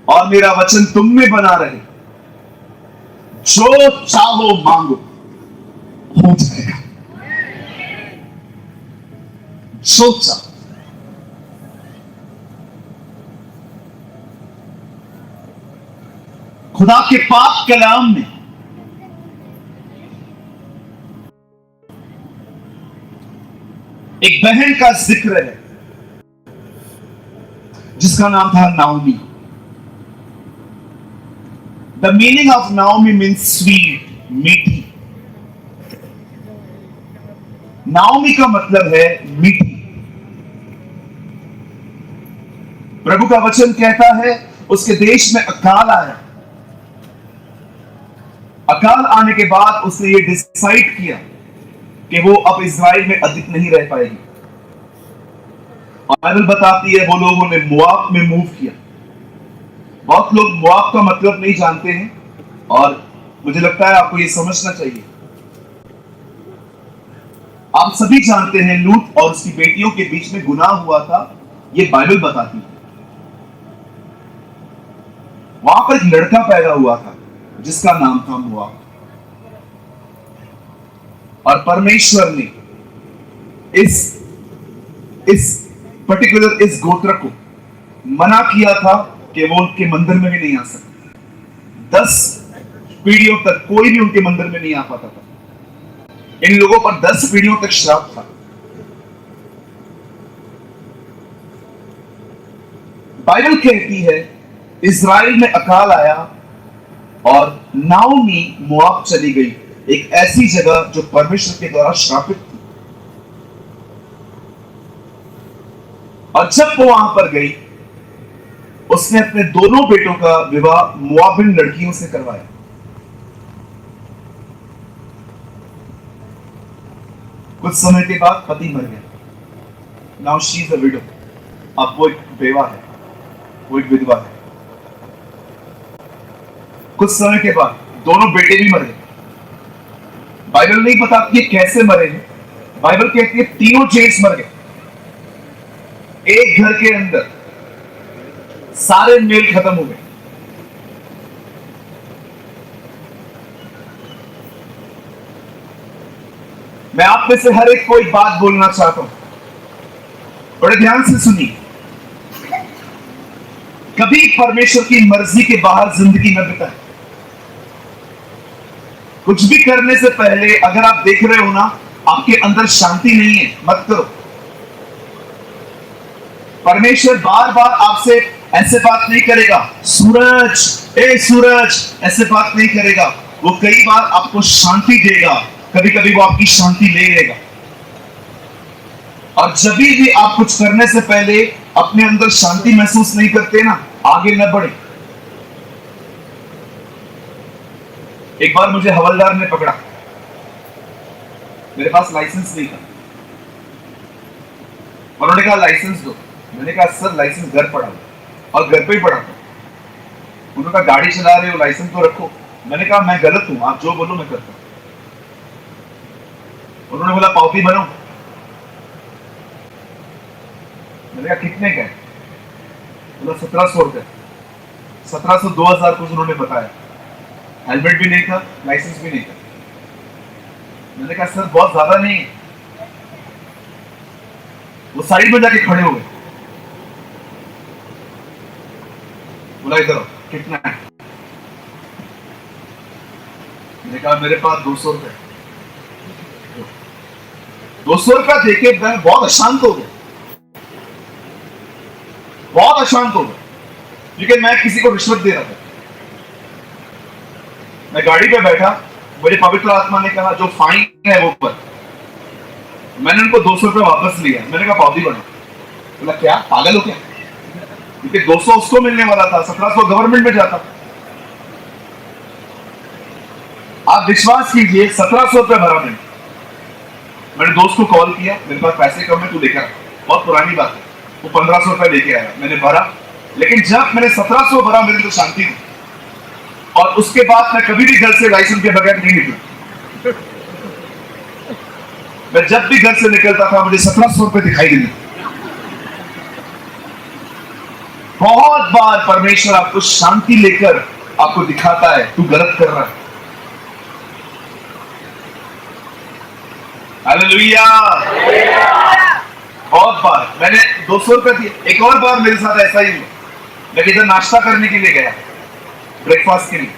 और मेरा वचन तुम में बना रहे, जो चाहो मांगो हो जाएगा। जो चाहो। खुदा के पाक कलाम में एक बहन का जिक्र है जिसका नाम था Naomi. The meaning of Naomi means sweet, मीठी। नाओमी का मतलब है मीठी। प्रभु का वचन कहता है उसके देश में अकाल आया। अकाल आने के बाद उसने ये डिसाइड किया कि वो अब इज़राइल में अधिक नहीं रह पाएगी। और बाइबल बताती है वो लोगों ने मोआब में मूव किया। बहुत लोग मोआब का मतलब नहीं जानते हैं, और मुझे लगता है आपको ये समझना चाहिए। आप सभी जानते हैं लूत और उसकी बेटियों के बीच में गुनाह हुआ था, ये बाइबल बताती है। वहां पर एक लड़का पैदा हुआ था जिसका नाम था मोआब, और परमेश्वर ने इस पर्टिकुलर इस गोत्र को मना किया था कि वो उनके मंदिर में भी नहीं आ सकते। 10 पीढ़ियों तक कोई भी उनके मंदिर में नहीं आ पाता था। इन लोगों पर 10 पीढ़ियों तक श्राप था। बाइबल कहती है इज़राइल में अकाल आया और नाओमी मोआब चली गई, एक ऐसी जगह जो परमेश्वर के द्वारा श्रापित थी। और जब वो वहां पर गई, उसने अपने दोनों बेटों का विवाह मोआबिन लड़कियों से करवाया। कुछ समय के बाद पति मर गया। Now she is a window. अब वो एक बेवा है, वो एक विधवा है। कुछ समय के बाद दोनों बेटे भी मर गए। बाइबल नहीं बताती है कैसे मरे हैं, बाइबल कहती है तीनों जेंट्स मर गए। एक घर के अंदर सारे मेल खत्म हो गए। मैं आप में से हर एक को एक बात बोलना चाहता हूं, बड़े ध्यान से सुनिए। कभी परमेश्वर की मर्जी के बाहर जिंदगी न बिताएं। कुछ भी करने से पहले अगर आप देख रहे हो ना आपके अंदर शांति नहीं है, मत करो। परमेश्वर बार बार आपसे ऐसे बात नहीं करेगा, सूरज ए सूरज, ऐसे बात नहीं करेगा। वो कई बार आपको शांति देगा, कभी कभी वो आपकी शांति ले लेगा। और जब भी आप कुछ करने से पहले अपने अंदर शांति महसूस नहीं करते ना, आगे न बढ़े। एक बार मुझे हवलदार ने पकड़ा, मेरे पास लाइसेंस नहीं था। उन्होंने कहा लाइसेंस दो। मैंने कहा सर लाइसेंस घर पड़ा और घर पे ही पड़ा था। उन्होंने कहा गाड़ी चला रहे हो, लाइसेंस तो रखो। मैंने कहा मैं गलत हूं, आप जो बोलो मैं करता हूं। उन्होंने बोला पावती बनाओ। मैंने कहा कितने का है? बोला 1700 रुपए। 1700 2000 कुछ उन्होंने बताया। हेलमेट भी नहीं था, लाइसेंस भी नहीं था। मैंने कहा सर बहुत ज्यादा नहीं है। वो साइड में जाके खड़े हो गए। बोला इधर कितना है? मैंने कहा मेरे पास 200 रुपए। 200 रुपया देके मैं बहुत अशांत हो गया, बहुत अशांत हो गया, क्योंकि मैं किसी को रिश्वत दे रहा था। मैं गाड़ी पे बैठा, मुझे पवित्र आत्मा ने कहा जो फाइन है वो पर। मैंने उनको 200 रुपये वापस लिया। मैंने कहा पावती बना। बोला क्या पागल हो क्या? क्योंकि 200 उसको मिलने वाला था, 1700 गवर्नमेंट में जाता। आप विश्वास कीजिए 1700 रुपये भरा मैंने दोस्त को कॉल किया, मेरे पास पैसे कम है, तू लेकर आ। बहुत पुरानी बात है। वो 1500 रुपये लेके आया, मैंने भरा। लेकिन जब मैंने 1700 भरा मेरे तो शांति थी। और उसके बाद मैं कभी भी घर से लाइसेंस के बगैर नहीं निकला। मैं जब भी घर से निकलता था मुझे 1700 रुपये दिखाई देते। बहुत बार परमेश्वर आपको शांति लेकर आपको दिखाता है तू गलत कर रहा है। हालेलुया। बहुत बार मैंने 200 रुपए दिए। एक और बार मेरे साथ ऐसा ही हुआ। मैं इधर नाश्ता करने के लिए गया, ब्रेकफास्ट के लिए।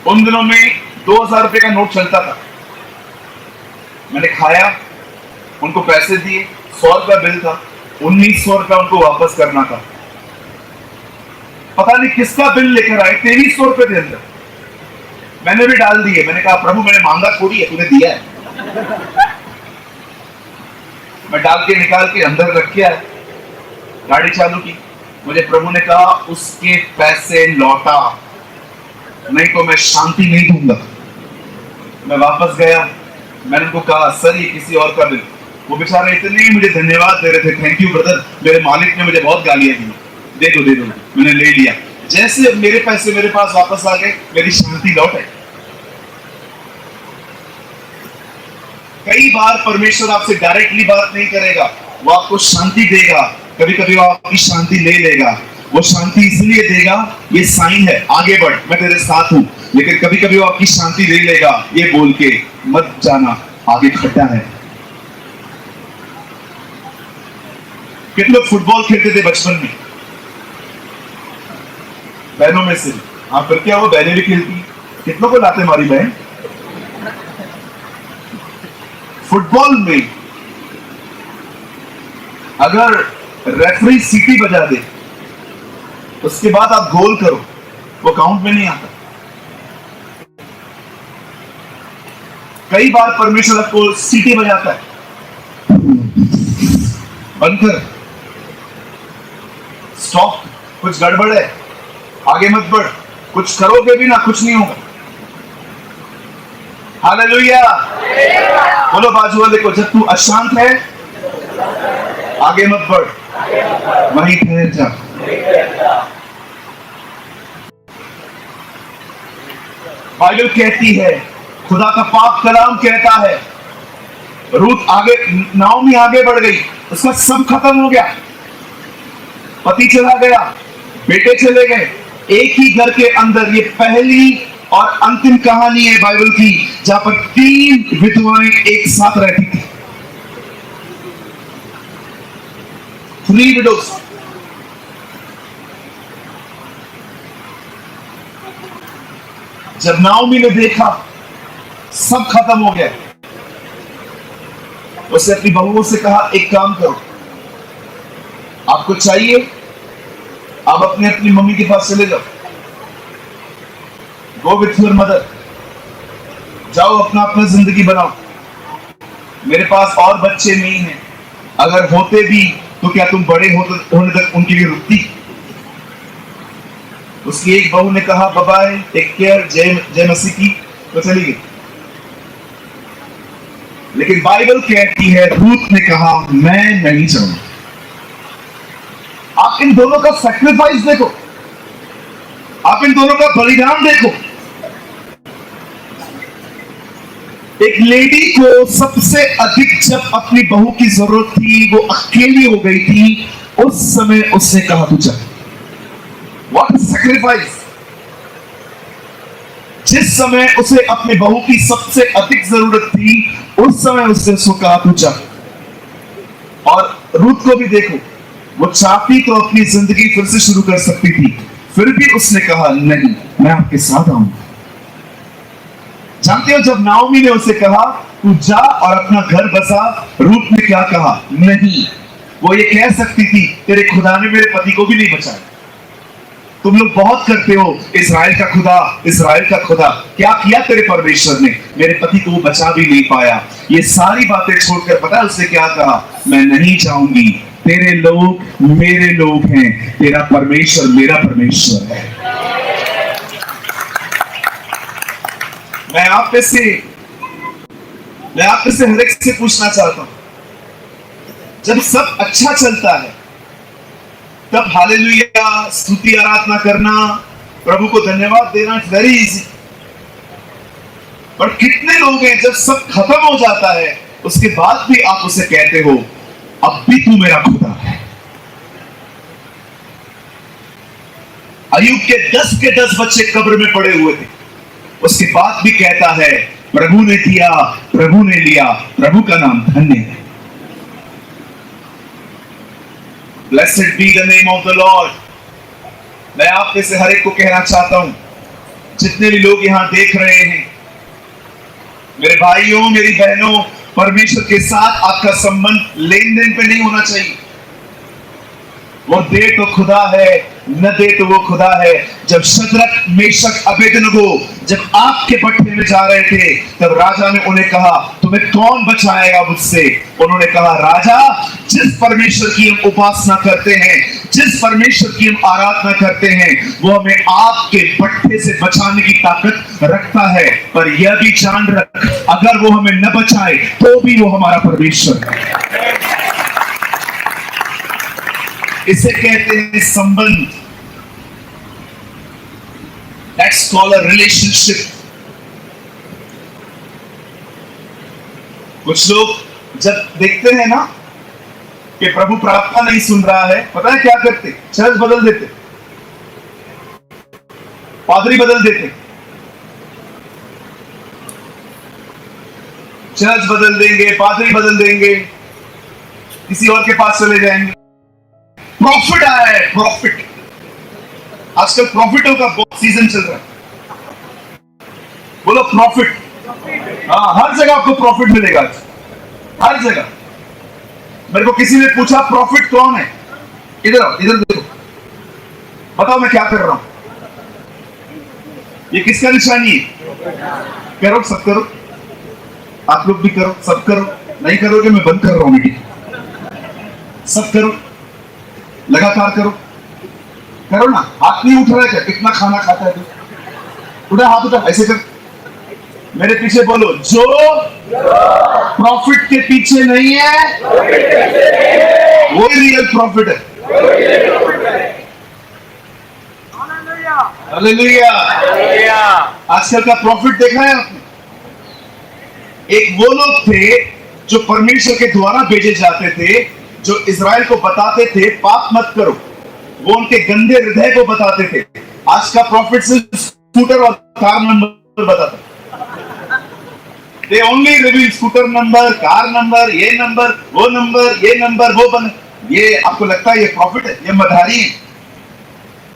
उन दिनों में 2000 रुपए का नोट चलता था। मैंने खाया, उनको पैसे दिए, 100 रुपया बिल था, 1900 रुपया उनको वापस करना था। पता नहीं किसका बिल लेकर आए, 2300 रुपए के अंदर मैंने भी डाल दिए। मैंने कहा प्रभु मैंने मांगा थोड़ी है, तूने दिया है। मैं डाल के निकाल के अंदर रख के आया, गाड़ी चालू की। मुझे प्रभु ने कहा उसके पैसे लौटा, नहीं तो मैं शांति नहीं दूंगा। मैं वापस गया, मैंने उनको कहा सर ये किसी और का बिल। वो बेचारे इतने मुझे धन्यवाद दे रहे थे, थैंक यू ब्रदर, मेरे मालिक ने मुझे बहुत गालियां दी, दे दो दे दो। मैंने ले लिया। जैसे मेरे पैसे मेरे पास वापस आ गए, मेरी शांति लौट आई। कई बार परमेश्वर आपसे डायरेक्टली बात नहीं करेगा, वो आपको शांति देगा। कभी कभी वो आपकी शांति ले लेगा। वो शांति इसलिए देगा, ये साइन है आगे बढ़, मैं तेरे साथ हूं। लेकिन कभी कभी वो आपकी शांति ले लेगा ये बोल के मत जाना, आगे खड्डा है। कितने लोग फुटबॉल खेलते थे बचपन में? बहनों में से। हाँ फिर क्या वो बहनें भी खेलती? कितनों को लाते मारी बहन? फुटबॉल में अगर रेफरी सीटी बजा दे उसके बाद आप गोल करो, वो काउंट में नहीं आता। कई बार परमेश्वर आपको सीटी बजाता है, बंद कर, स्टॉप, कुछ गड़बड़ है, आगे मत बढ़, कुछ करोगे भी ना कुछ नहीं होगा। हालेलुया। बोलो बाजू वाले को, जब तू अशांत है आगे मत बढ़, वहीं ठहर जा। बाइबल कहती है, खुदा का पाक कलाम कहता है, रूत आगे, नाओमी आगे बढ़ गई, उसका सब खत्म हो गया। पति चला गया, बेटे चले गए। एक ही घर के अंदर ये पहली और अंतिम कहानी है बाइबल की जहां पर 3 विधवाएं एक साथ रहती थी। 3 विडोज। जब नाओमी ने देखा सब खत्म हो गया, उसने अपनी बहुओं से कहा एक काम करो, आपको चाहिए आप अपने अपनी मम्मी के पास चले जाओ, गो विथ योर मदर, जाओ अपना अपना जिंदगी बनाओ। मेरे पास और बच्चे नहीं हैं, अगर होते भी तो क्या तुम बड़े होने तक उनके लिए रुकती? उसकी एक बहू ने कहा बाय टेक केयर, जय मसीह की, तो चली गई। लेकिन बाइबल कहती है रूथ ने कहा मैं नहीं चाहूंगा। आप इन दोनों का सैक्रिफाइस देखो। आप इन दोनों का बलिदान देखो। एक लेडी को सबसे अधिक जब अपनी बहू की जरूरत थी, वो अकेली हो गई थी, उस समय उसने कहा तू चल। What sacrifice! जिस समय उसे अपनी बहू की सबसे अधिक जरूरत थी, उस समय उसने उसको कहा तू चल। और रूथ को भी देखो, वो चाहती तो अपनी जिंदगी फिर से शुरू कर सकती थी, फिर भी उसने कहा नहीं, मैं आपके साथ आऊंगा। जानते हो, जब नाओमी ने उसे कहा तू जा और अपना घर बसा, रूथ ने क्या कहा? नहीं। वो ये कह सकती थी तेरे खुदा ने मेरे पति को भी नहीं बचाया। तुम लोग बहुत करते हो इस्राएल का खुदा, इस्राएल का खुदा। क्या किया तेरे परमेश्वर ने? मेरे पति को वो बचा भी नहीं पाया। ये सारी बातें छोड़कर पता है उसने क्या कहा? मैं नहीं चाहूंगी, तेरे लोग मेरे लोग हैं, तेरा परमेश्वर मेरा परमेश्वर है। मैं आप में से हर एक से पूछना चाहता हूं, जब सब अच्छा चलता है तब हालेलुया, स्तुति आराधना करना, प्रभु को धन्यवाद देना, इट्स वेरी इजी। पर कितने लोग हैं जब सब खत्म हो जाता है उसके बाद भी आप उसे कहते हो अब भी तू मेरा खुदा है। अय्यूब के 10 बच्चे कब्र में पड़े हुए थे, उसके बाद भी कहता है प्रभु ने दिया, प्रभु ने लिया, प्रभु का नाम धन्य है। Blessed be the name of the Lord। मैं आप में से हर एक को कहना चाहता हूं, जितने भी लोग यहां देख रहे हैं, मेरे भाइयों मेरी बहनों, परमेश्वर के साथ आपका संबंध लेन देन पे नहीं होना चाहिए। वो दे तो खुदा है, न दे तो वो खुदा है। जब शद्रक मेशक अबेदनगो जब आग के भट्ठे में जा रहे थे, तब राजा ने उन्हें कहा तुम्हें कौन बचाएगा मुझसे? उन्होंने कहा राजा, जिस परमेश्वर की हम उपासना करते हैं, जिस परमेश्वर की हम आराधना करते हैं, वो हमें आग के भट्ठे से बचाने की ताकत रखता है। पर यह भी जान रख, अगर वो हमें न बचाए तो भी वो हमारा परमेश्वर है। इसे कहते हैं संबंध। That's called a relationship। कुछ लोग जब देखते हैं ना कि प्रभु प्रार्थना नहीं सुन रहा है, पता है क्या करते? चर्च बदल देते, पादरी बदल देते, चर्च बदल देंगे, पादरी बदल देंगे, किसी और के पास चले जाएंगे। प्रॉफिट आया है, प्रॉफिट। आजकल प्रॉफिटों का बहुत सीजन चल रहा है। बोलो प्रॉफिट। हाँ, हर जगह आपको प्रॉफिट मिलेगा, हर जगह। मेरे को किसी ने पूछा प्रॉफिट कौन है? इधर आओ, इधर देखो, बताओ मैं क्या कर रहा हूं। ये किसका निशानी है? करो, सब करो, आप लोग भी करो, सब करो। नहीं करोगे मैं बंद कर रहा हूं मीटिंग। सब करो, लगातार करो, करो ना। हाथ नहीं उठ रहा है क्या? कितना खाना खाता है तू? उठा हाथ, उठा, ऐसे कर। मेरे पीछे बोलो, जो प्रॉफिट के पीछे नहीं है वो रियल प्रॉफिट है। हालेलुया। आजकल का प्रॉफिट देखा है आपने? एक वो लोग थे जो परमेश्वर के द्वारा भेजे जाते थे, जो इज़राइल को बताते थे पाप मत करो, वो उनके गंदे हृदय को बताते थे। आज का प्रॉफिट सिर्फ स्कूटर और कार नंबर बताता। They only reveal scooter number, car number, ये नंबर, वो नंबर, ये नंबर, वो बन। ये आपको लगता है ये प्रॉफिट है? ये मदारी है।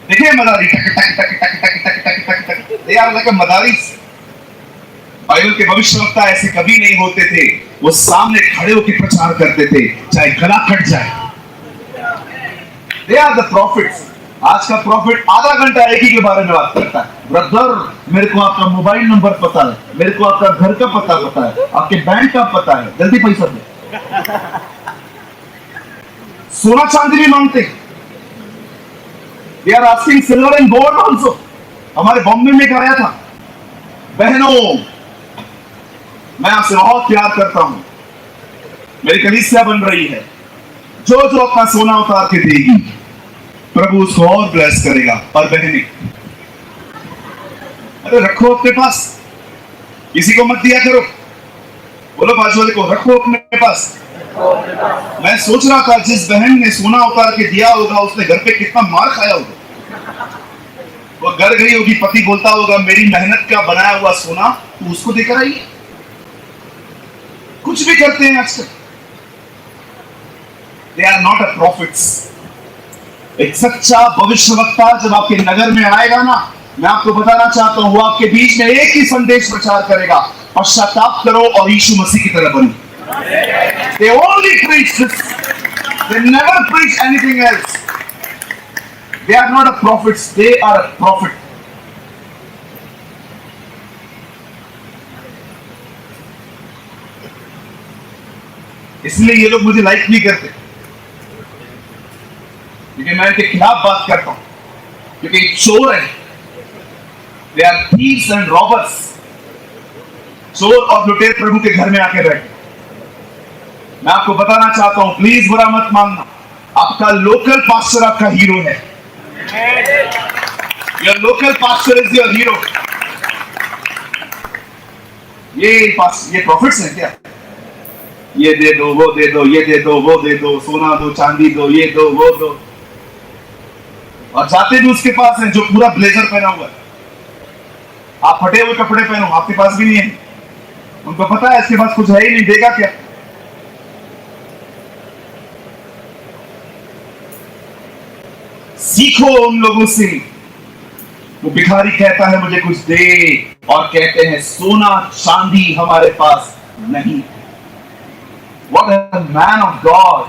देखिए मदारी, टक टक टक टक टक टक टक टक टक, they are like a Madari. Bible के भविष्यवक्ता ऐसे कभी नहीं होते थे। वो सामने खड़े होकर प्रचार करते थे, चाहे गला कट जाए। They are the prophets। आज का प्रॉफिट आधा घंटा एक ही के बारे में बात करता है। ब्रदर, मेरे को आपका मोबाइल नंबर पता है, मेरे को आपका घर का पता है, आपके बैंक का पता है, जल्दी पैसा दे। सोना चांदी भी मांगते। They are asking silver and gold also। हमारे बॉम्बे में कराया था। बहनों, मैं आपसे बहुत प्यार करता हूं, मेरी कलीसिया बन रही है। जो अपना सोना उतार के देगी, प्रभु उसको और ब्लेस करेगा। और बहनें, अरे रखो अपने पास, किसी को मत दिया करो। बोलो बाजू वाले को, रखो अपने पास। मैं सोच रहा था जिस बहन ने सोना उतार के दिया होगा उसने घर पे कितना मार खाया होगा। वो घर गई होगी, पति बोलता होगा मेरी मेहनत का बनाया हुआ सोना तू उसको देकर आई। कुछ भी करते हैं आजकल। They are not a prophets. एक सच्चा भविष्यवक्ता जब आपके नगर में आएगा ना, मैं आपको बताना चाहता हूं, वो आपके बीच में एक ही संदेश प्रचार करेगा, पश्चाताप करो और यीशु मसीह की तरह बनो। They only preach this. They never preach anything else. They are not a prophets. They are a prophet. इसलिए ये लोग मुझे लाइक नहीं करते, क्योंकि मैं इनके खिलाफ बात करता हूं, क्योंकि चोर है। They are thieves and robbers. चोर और लुटेर प्रभु के घर में आके बैठे। मैं आपको बताना चाहता हूं, प्लीज बुरा मत मानना, आपका लोकल पास्टर आपका हीरो है। Your local pastor is your hero. ये प्रॉफिट्स हैं क्या? ये दे दो, वो दे दो, ये दे दो, वो दे दो, सोना दो, चांदी दो, ये दो, वो दो, और जाते भी उसके पास हैं जो पूरा ब्लेजर पहना हुआ है। आप फटे हुए कपड़े पहनो, आपके पास भी नहीं है। उनको पता है इसके पास कुछ है ही नहीं, देगा क्या? सीखो उन लोगों से। वो भिखारी कहता है मुझे कुछ दे, और कहते हैं सोना चांदी हमारे पास नहीं। What a man of God!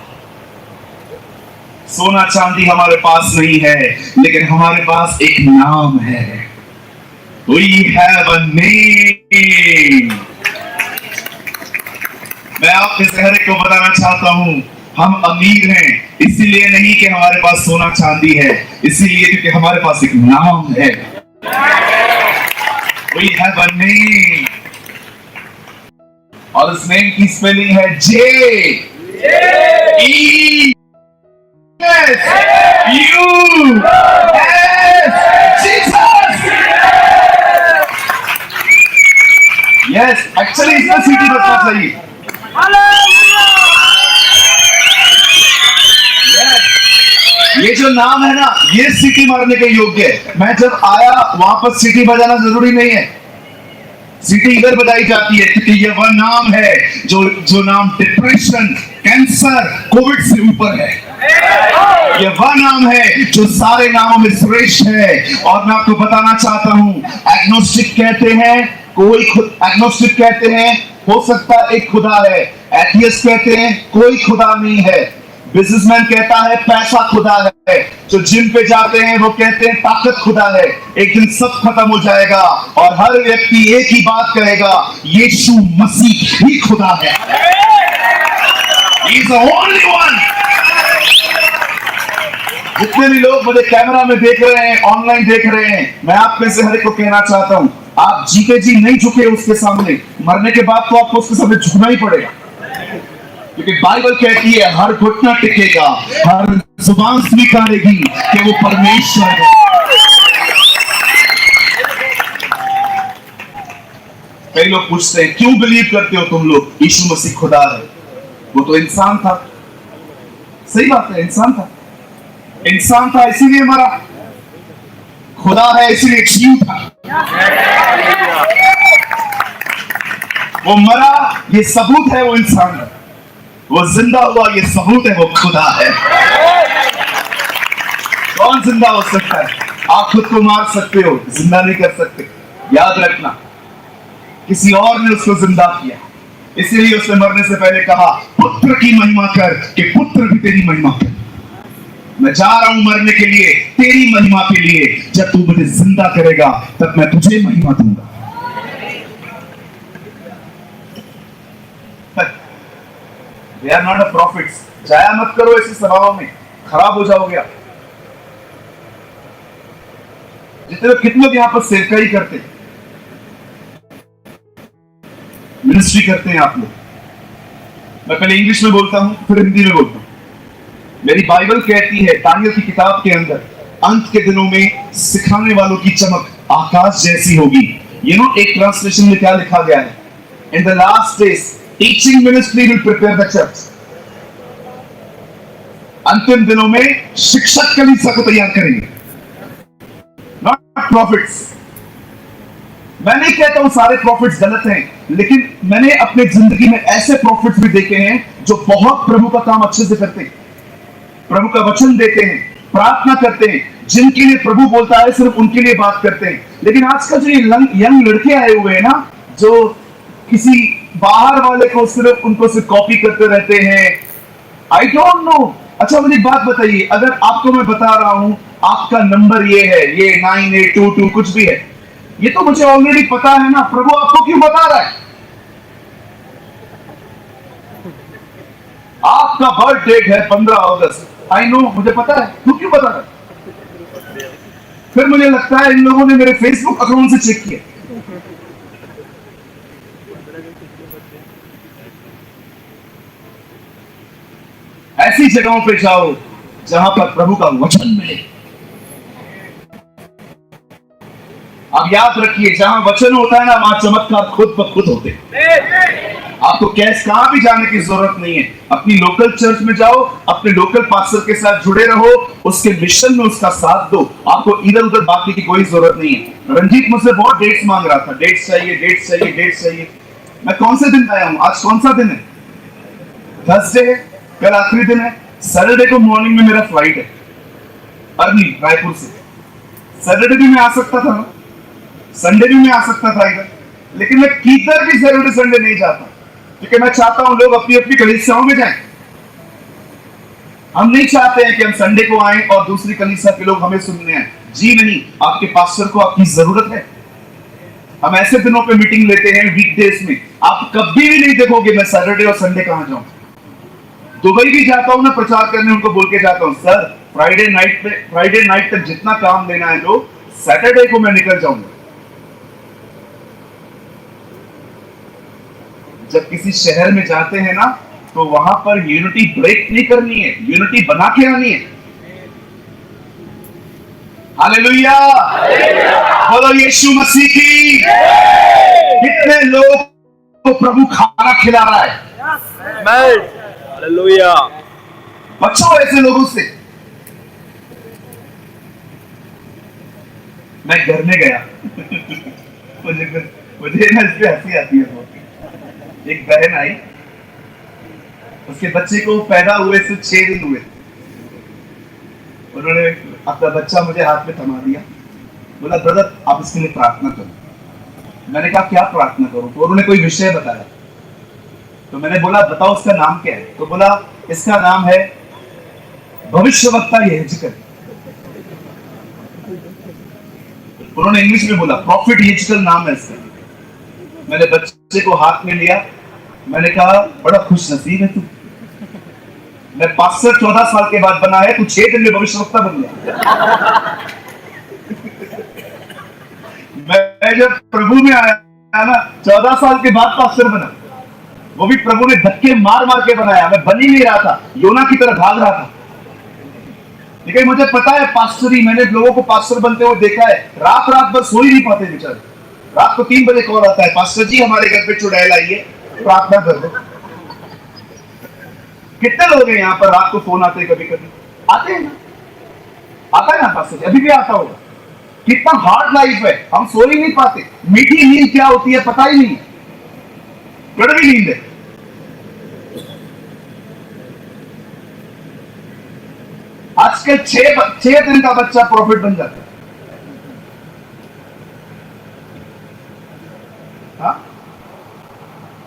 सोना चांदी हमारे पास नहीं है, लेकिन हमारे पास एक नाम है। We have a name. मैं आपके चेहरे को बताना चाहता हूं, हम अमीर हैं इसीलिए नहीं कि हमारे पास सोना चांदी है, इसीलिए क्योंकि हमारे पास एक नाम है। We have a name. और उस नेम की स्पेलिंग है J-E-S-U-S। Yes, actually इसमें सीटी बजना चाहिए। ये जो नाम है ना, ये सीटी मारने के योग्य है। मैं जब आया वहां पर सीटी बजाना जरूरी नहीं है, सीटी इधर बजाई जाती है क्योंकि ये वह नाम है जो नाम डिप्रेशन, कैंसर, कोविड से ऊपर है। ये वह नाम है जो सारे नामों में श्रेष्ठ है। और मैं आपको बताना चाहता हूं, एग्नोस्टिक कहते हैं एग्नोस्टिक कहते हैं हो सकता है एक खुदा है, एथियस्ट कहते हैं कोई खुदा नहीं है, बिजनेसमैन कहता है पैसा खुदा है, जो जिम पे जाते हैं वो कहते हैं ताकत खुदा है। एक दिन सब खत्म हो जाएगा और हर व्यक्ति एक ही बात कहेगा, यीशु मसीह ही खुदा है। He is the only one. जितने भी लोग मुझे कैमरा में देख रहे हैं, ऑनलाइन देख रहे हैं, मैं आप में से हर एक को कहना चाहता हूं, आप जीते जी नहीं झुके उसके सामने, मरने के बाद तो आपको उसके सामने झुकना ही पड़ेगा, क्योंकि बाइबल कहती है हर घुटना टिकेगा, हर जुबान स्वीकारेगी कि वो परमेश्वर है। कई लोग पूछते हैं क्यों बिलीव करते हो तुम लोग यीशु मसीह खुदा है? वो तो इंसान था। सही बात है, इंसान था इसीलिए मरा, खुदा है इसीलिए जीव था। वो मरा, ये सबूत है वो इंसान है। वो जिंदा हुआ, ये सबूत है वो खुदा है। कौन जिंदा हो सकता है? आप खुद को मार सकते हो, जिंदा नहीं कर सकते। याद रखना, किसी और ने उसको जिंदा किया, इसीलिए उसने मरने से पहले कहा पुत्र की महिमा कर, कि पुत्र भी तेरी महिमा कर। मैं जा रहा हूं मरने के लिए, तेरी महिमा के लिए। जब तू मुझे जिंदा करेगा तब मैं तुझे महिमा दूंगा। They are not a prophets. जाया मत करो ऐसी सभाओं में, खराब हो जाओगे आप। कितने लोग यहाँ पर सेवकाई करते हैं, मिनिस्ट्री करते हैं आप लोग। मैं पहले इंग्लिश में बोलता हूं फिर हिंदी में बोलता हूं। मेरी बाइबल कहती है दानियल की किताब के अंदर, अंत के दिनों में सिखाने वालों की चमक आकाश जैसी होगी। एक ट्रांसलेशन में क्या लिखा गया है? In the last days teaching ministry will prepare the church. अंतिम दिनों में शिक्षक कलीसिया को तैयार करेंगे, नॉट प्रॉफिट्स। मैं नहीं कहता हूं सारे प्रॉफिट्स गलत हैं, लेकिन मैंने अपने जिंदगी में ऐसे प्रॉफिट्स भी देखे हैं जो बहुत प्रभु का काम अच्छे से करते हैं, प्रभु का वचन देते हैं, प्रार्थना करते हैं, जिनके लिए प्रभु बोलता है सिर्फ उनके लिए बात करते हैं। लेकिन आजकल जो ये यंग लड़के आए हुए हैं ना, जो किसी बाहर वाले को उनको सिर्फ कॉपी करते रहते हैं। I don't know. अच्छा मुझे एक बात बताइए, अगर आपको मैं बता रहा हूं आपका नंबर ये है, ये 9822 कुछ भी है, ये तो मुझे ऑलरेडी पता है ना, प्रभु आपको क्यों बता रहा है? आपका बर्थ डेट है 15 अगस्त, आई नो, मुझे पता है, तू क्यों बता रहा है? फिर मुझे लगता है इन लोगों ने मेरे फेसबुक अकाउंट से चेक किया। ऐसी जगहों पे जाओ जहां पर प्रभु का वचन मिले। आप याद रखिए, जहां वचन होता है ना, वहां चमत्कार खुद ब खुद होते हैं। आपको कैसे कहां भी जाने की जरूरत नहीं है। अपनी लोकल चर्च में जाओ, अपने लोकल पास्टर के साथ जुड़े रहो, उसके मिशन में उसका साथ दो। आपको इधर उधर बात की कोई जरूरत नहीं है। रंजीत मुझसे बहुत डेट्स मांग रहा था, डेट्स चाहिए, डेट्स चाहिए, डेट्स चाहिए। मैं कौन से दिन आया हूं? आज कौन सा दिन है? थर्सडे है, कल आखिरी दिन है। सैटरडे को मॉर्निंग में मेरा फ्लाइट है, अर्ली रायपुर से। सैटरडे भी मैं आ सकता था ना, संडे भी मैं आ सकता था इधर, लेकिन मैं किधर भी सैटरडे संडे नहीं जाता, क्योंकि मैं चाहता हूं लोग अपनी अपनी कलीसियाओं में जाएं। हम नहीं चाहते हैं कि हम संडे को आएं और दूसरी कलीसिया के लोग हमें सुनने आए। जी नहीं, आपके पास्टर को आपकी जरूरत है। हम ऐसे दिनों पे मीटिंग लेते हैं, वीकडेज में। आप कभी भी नहीं देखोगे मैं सैटरडे और संडे कहां जाऊं। दुबई भी जाता हूं ना प्रचार करने, उनको बोल के जाता हूं, सर फ्राइडे नाइट तक जितना काम लेना है लो, सैटरडे को मैं निकल जाऊंगा। जब किसी शहर में जाते हैं ना, तो वहां पर यूनिटी ब्रेक नहीं करनी है, यूनिटी बना के आनी है। हालेलुया, बोलो यीशु मसीह की। कितने लोग को प्रभु खाना खिला रहा है। हालेलुया। बचो ऐसे लोगों से। मैं घर में गया मुझे ना इस पे हंसी आती है बहुत। एक बहन आई, उसके बच्चे को पैदा हुए सिर्फ 6 दिन हुए। उन्होंने अपना बच्चा मुझे हाथ में थमा दिया, बोला ब्रदर आप इसके लिए प्रार्थना करो। मैंने कहा क्या प्रार्थना करूं? तो उन्होंने कोई विषय बताया, तो मैंने बोला बताओ उसका नाम क्या है? तो बोला इसका नाम है भविष्यवक्ता यहेजकल। उन्होंने इंग्लिश में बोला प्रॉफिट यहेजकल नाम है इसका। मैंने बच्चे को हाथ में लिया, मैंने कहा बड़ा खुश नसीब है तू, मैं पास्टर 14 साल के बाद बना है, तू 6 दिन में भविष्यवक्ता बन गया। मैं जब प्रभु में आया ना, 14 साल के बाद पास्टर बना, वो भी प्रभु ने धक्के मार मार के बनाया। मैं बन ही नहीं रहा था, योना की तरह भाग रहा था। लेकिन मुझे पता है पास्टरी, मैंने लोगों को पास्टर बनते हुए देखा है, रात रात भर सो ही नहीं पाते बेचारे। रात को 3 बजे कॉल आता है, पास्टर जी हमारे घर पे चुड़ैल आई है, प्रार्थना कर दो। कितने लोग हैं यहाँ पर रात को फोन आते हैं? कभी कभी आते हैं ना, आता है ना पास्टर जी, अभी भी आता होगा। कितना हार्ड लाइफ है, हम सो ही नहीं पाते। मीठी नींद क्या होती है पता ही नहीं, कड़वी नींद है। आजकल 6 दिन का बच्चा प्रॉफिट बन जाता है।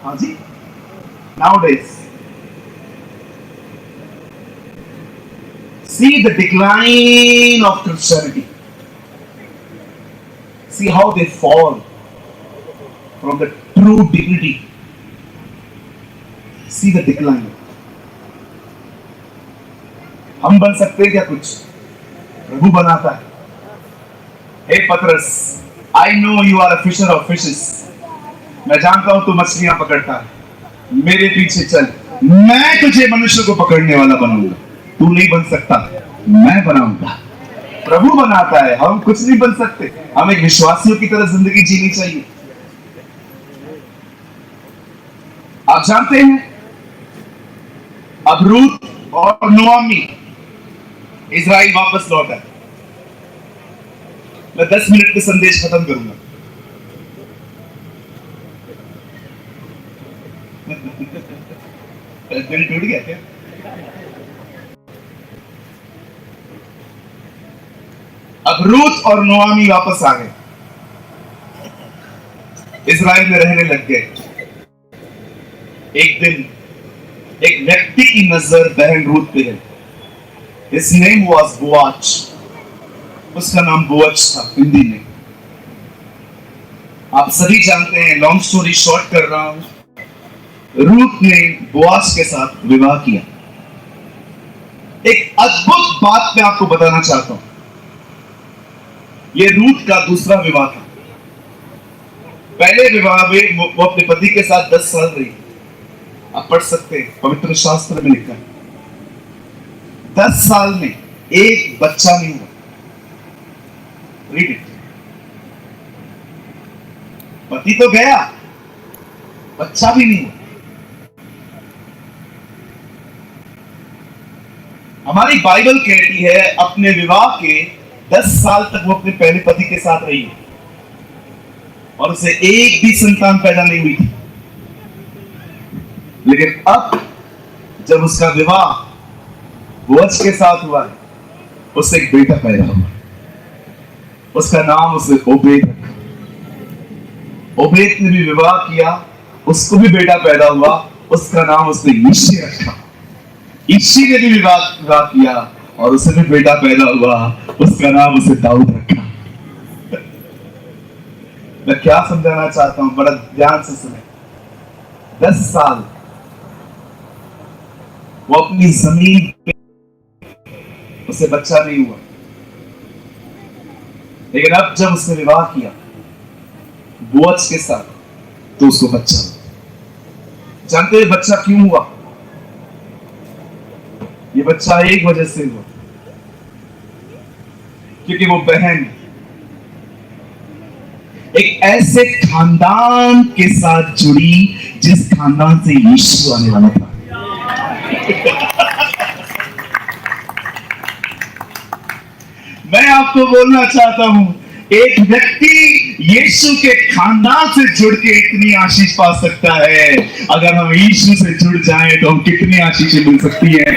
हाँ जी, nowadays see the decline of Christianity, see how they fall from the true dignity, see the decline। हम बन सकते हैं क्या कुछ? प्रभु बनाता है। हे पतरस, I know you are a fisher of fishes, मैं जानता हूं तू मछलियां पकड़ता है, मेरे पीछे चल, मैं तुझे मनुष्य को पकड़ने वाला बनाऊंगा। तू नहीं बन सकता, मैं बनाऊंगा। प्रभु बनाता है, हम कुछ नहीं बन सकते। हमें विश्वासियों की तरह जिंदगी जीनी चाहिए। आप जानते हैं, अब रूथ और नोआमी इजराइल वापस लौटा। मैं 10 मिनट में संदेश खत्म करूंगा। दिल टूट गया क्या? अब रूथ और नोआमी वापस आ गए, इजराइल में रहने लग गए। एक दिन एक व्यक्ति की नजर बहन रूथ पे है। His name was Boaz. उसका नाम बोआज था हिंदी में। आप सभी जानते हैं, लॉन्ग स्टोरी शॉर्ट कर रहा हूं, रूथ ने बोआज के साथ विवाह किया। एक अद्भुत बात मैं आपको बताना चाहता हूं, यह रूथ का दूसरा विवाह था। पहले विवाह में वो अपने पति के साथ 10 साल रही। आप पढ़ सकते हैं, पवित्र शास्त्र में लिखा है 10 साल में एक बच्चा नहीं हुआ। Read it. पति तो गया, बच्चा भी नहीं हुआ। हमारी बाइबल कहती है अपने विवाह के 10 साल तक वो अपने पहले पति के साथ रही और उसे एक भी संतान पैदा नहीं हुई थी। लेकिन अब जब उसका विवाह बोअज के साथ हुआ है, उससे एक बेटा पैदा हुआ। उसका नाम उसे ओबेद रखा। ओबेद ने भी विवाह किया, उसको भी बेटा पैदा हुआ, उसका नाम उसने यिशै रखा। यिशै ने भी विवाह किया और उसे भी बेटा पैदा हुआ, उसका नाम उसे दाऊद रखा। मैं क्या समझाना चाहता हूं, बड़ा ध्यान से सुने। 10 साल वो अपनी जमीन पे, उसे बच्चा नहीं हुआ। लेकिन अब जब उसने विवाह किया बोअज के साथ, तो उसको बच्चा हुआ। जानते हैं बच्चा क्यों हुआ? ये बच्चा एक वजह से हुआ, क्योंकि वो बहन एक ऐसे खानदान के साथ जुड़ी जिस खानदान से यीशु आने वाला था। मैं आपको बोलना चाहता हूं, एक व्यक्ति यीशु के खानदान से जुड़ के इतनी आशीष पा सकता है। अगर हम यीशु से जुड़ जाएं तो हम कितनी आशीषें मिल सकती हैं।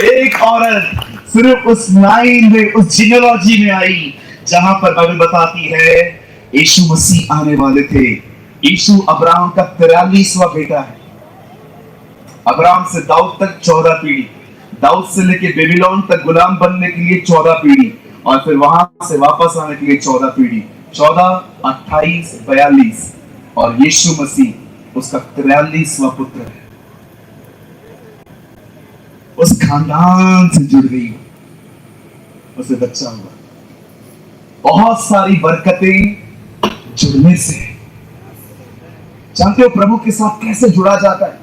एक औरत सिर्फ उस लाइन में, उस जिनोलॉजी में आई जहां पर बाइबल बताती है यीशु मसीह आने वाले थे। यीशु अब्राहम का 43वां बेटा है। अब्राहम से दाऊद तक 14 पीढ़ी, दाऊद से लेके बेबीलोन तक गुलाम बनने के लिए 14 पीढ़ी, और फिर वहां से वापस आने के लिए 14 पीढ़ी। 14, 28, 42, और यीशु मसीह उसका 43वां पुत्र है। उस खानदान से जुड़ गई, उसे बच्चा हुआ। बहुत सारी बरकतें जुड़ने से। जानते हो प्रभु के साथ कैसे जुड़ा जाता है?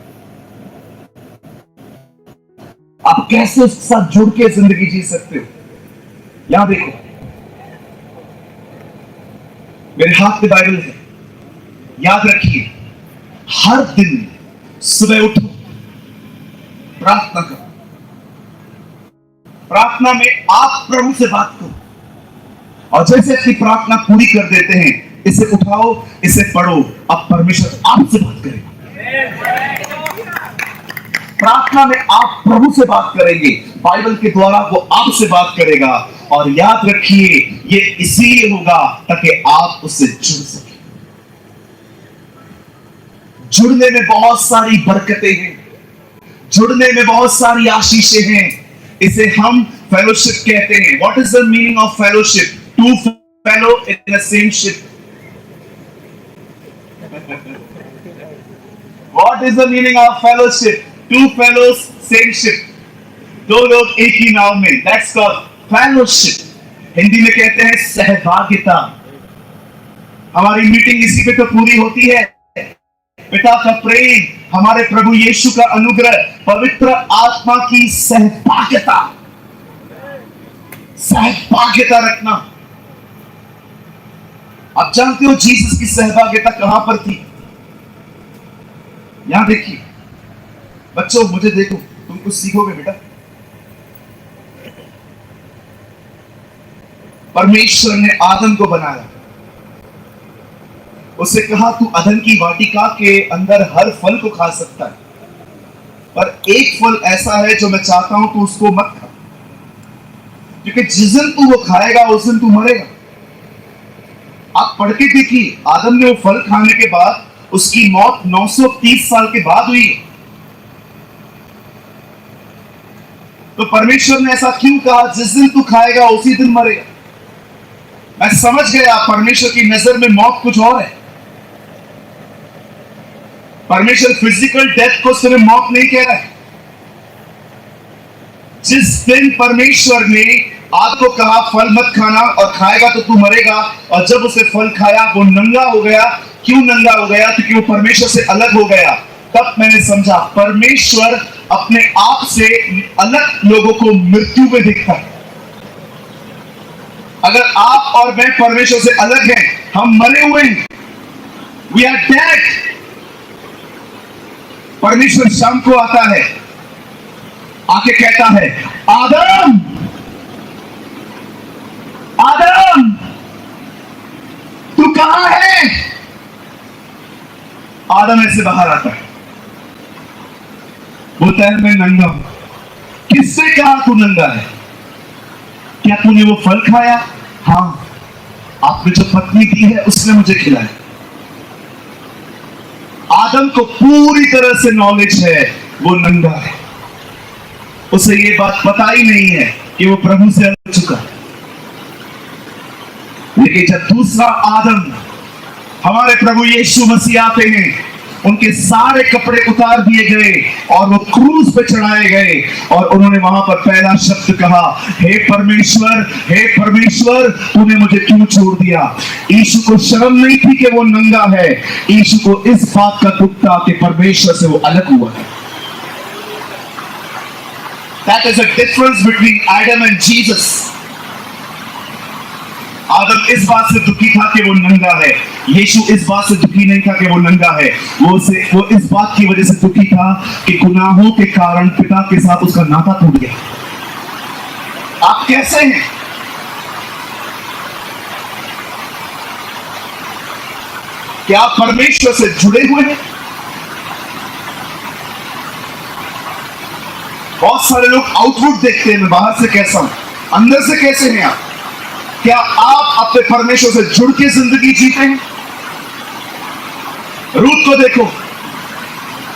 आप कैसे उसके साथ जुड़ के जिंदगी जी सकते हो? यहां देखो, मेरे हाथ में बाइबल है। याद रखिए, हर दिन सुबह उठो, प्रार्थना करो। प्रार्थना में आप प्रभु से बात करो, और जैसे अपनी प्रार्थना पूरी कर देते हैं, इसे उठाओ, इसे पढ़ो, अब परमेश्वर आपसे बात करेगा। प्रार्थना में आप प्रभु से बात करेंगे, बाइबल के द्वारा वो आपसे बात करेगा। और याद रखिए, ये इसीलिए होगा ताकि आप उससे जुड़ सके। जुड़ने में बहुत सारी बरकतें हैं, जुड़ने में बहुत सारी आशीषें हैं। इसे हम फेलोशिप कहते हैं। What is the meaning of fellowship? Two fellow in the same ship. What is the meaning of fellowship? Two fellows same ship. दो लोग एक ही नाव में, दैट्स कॉल्ड फेलोशिप। हिंदी में कहते हैं सहभागिता। हमारी मीटिंग इसी पे तो पूरी होती है। पिता का प्रेम, हमारे प्रभु यीशु का अनुग्रह, पवित्र आत्मा की सहभागिता, सहभागिता रखना। आप जानते हो जीसस की सहभागिता कहां पर थी? यहां देखिए बच्चों, मुझे देखो, तुम कुछ सीखोगे बेटा। परमेश्वर ने आदम को बनाया, उससे कहा तू अदन की वाटिका के अंदर हर फल को खा सकता है, पर एक फल ऐसा है जो मैं चाहता हूं तू उसको मत खा, क्योंकि जिस दिन तू वो खाएगा उस दिन तू मरेगा। आप पढ़ के देखिए, आदम ने वो फल खाने के बाद उसकी मौत 930 साल के बाद हुई। तो परमेश्वर ने ऐसा क्यों कहा? जिस दिन तू खाएगा उसी दिन मरेगा। मैं समझ गया परमेश्वर की नजर में मौत कुछ और है। परमेश्वर फिजिकल डेथ को सिर्फ मौत नहीं कह रहा है। जिस दिन परमेश्वर ने आदम को कहा फल मत खाना और खाएगा तो तू मरेगा, और जब उसे फल खाया वो नंगा हो गया। क्यों नंगा हो गया? क्योंकि वो परमेश्वर से अलग हो गया। तब मैंने समझा परमेश्वर अपने आप से अलग लोगों को मृत्यु में देखता है। अगर आप और मैं परमेश्वर से अलग हैं, हम मरे हुए हैं, वी आर डेड। परमेश्वर शाम को आता है, आके कहता है आदम, आदम तू कहां है? आदम ऐसे बाहर आता है, बोलता है मैं नंगा हूं। किससे कहा तू नंगा है? क्या तूने वो फल खाया? हाँ, आपने जो पत्नी दी है उसने मुझे खिलाया। आदम को पूरी तरह से नॉलेज है वो नंगा है। उसे ये बात पता ही नहीं है कि वो प्रभु से अलग चुका। लेकिन जब दूसरा आदम हमारे प्रभु यीशु मसीह आते हैं, उनके सारे कपड़े उतार दिए गए और वो क्रूस पे चढ़ाए गए, और उन्होंने वहां पर पहला शब्द कहा, हे परमेश्वर, हे परमेश्वर तूने मुझे क्यों छोड़ दिया? यीशु को शर्म नहीं थी कि वो नंगा है, यीशु को इस बात का दुख था कि परमेश्वर से वो अलग हुआ है। That is a difference between Adam and Jesus. आदम इस बात से दुखी था कि वो नंगा है, यीशु इस बात से दुखी नहीं था कि वो नंगा है। वो इस बात की वजह से दुखी था कि गुनाहों के कारण पिता के साथ उसका नाता टूट गया। आप कैसे हैं? क्या आप परमेश्वर से जुड़े हुए हैं? बहुत सारे लोग आउटवुड देखते हैं, मैं बाहर से कैसा हूं, अंदर से कैसे हैं आप? क्या आप अपने परमेश्वर से जुड़ के जिंदगी जीते हैं? रूथ को देखो,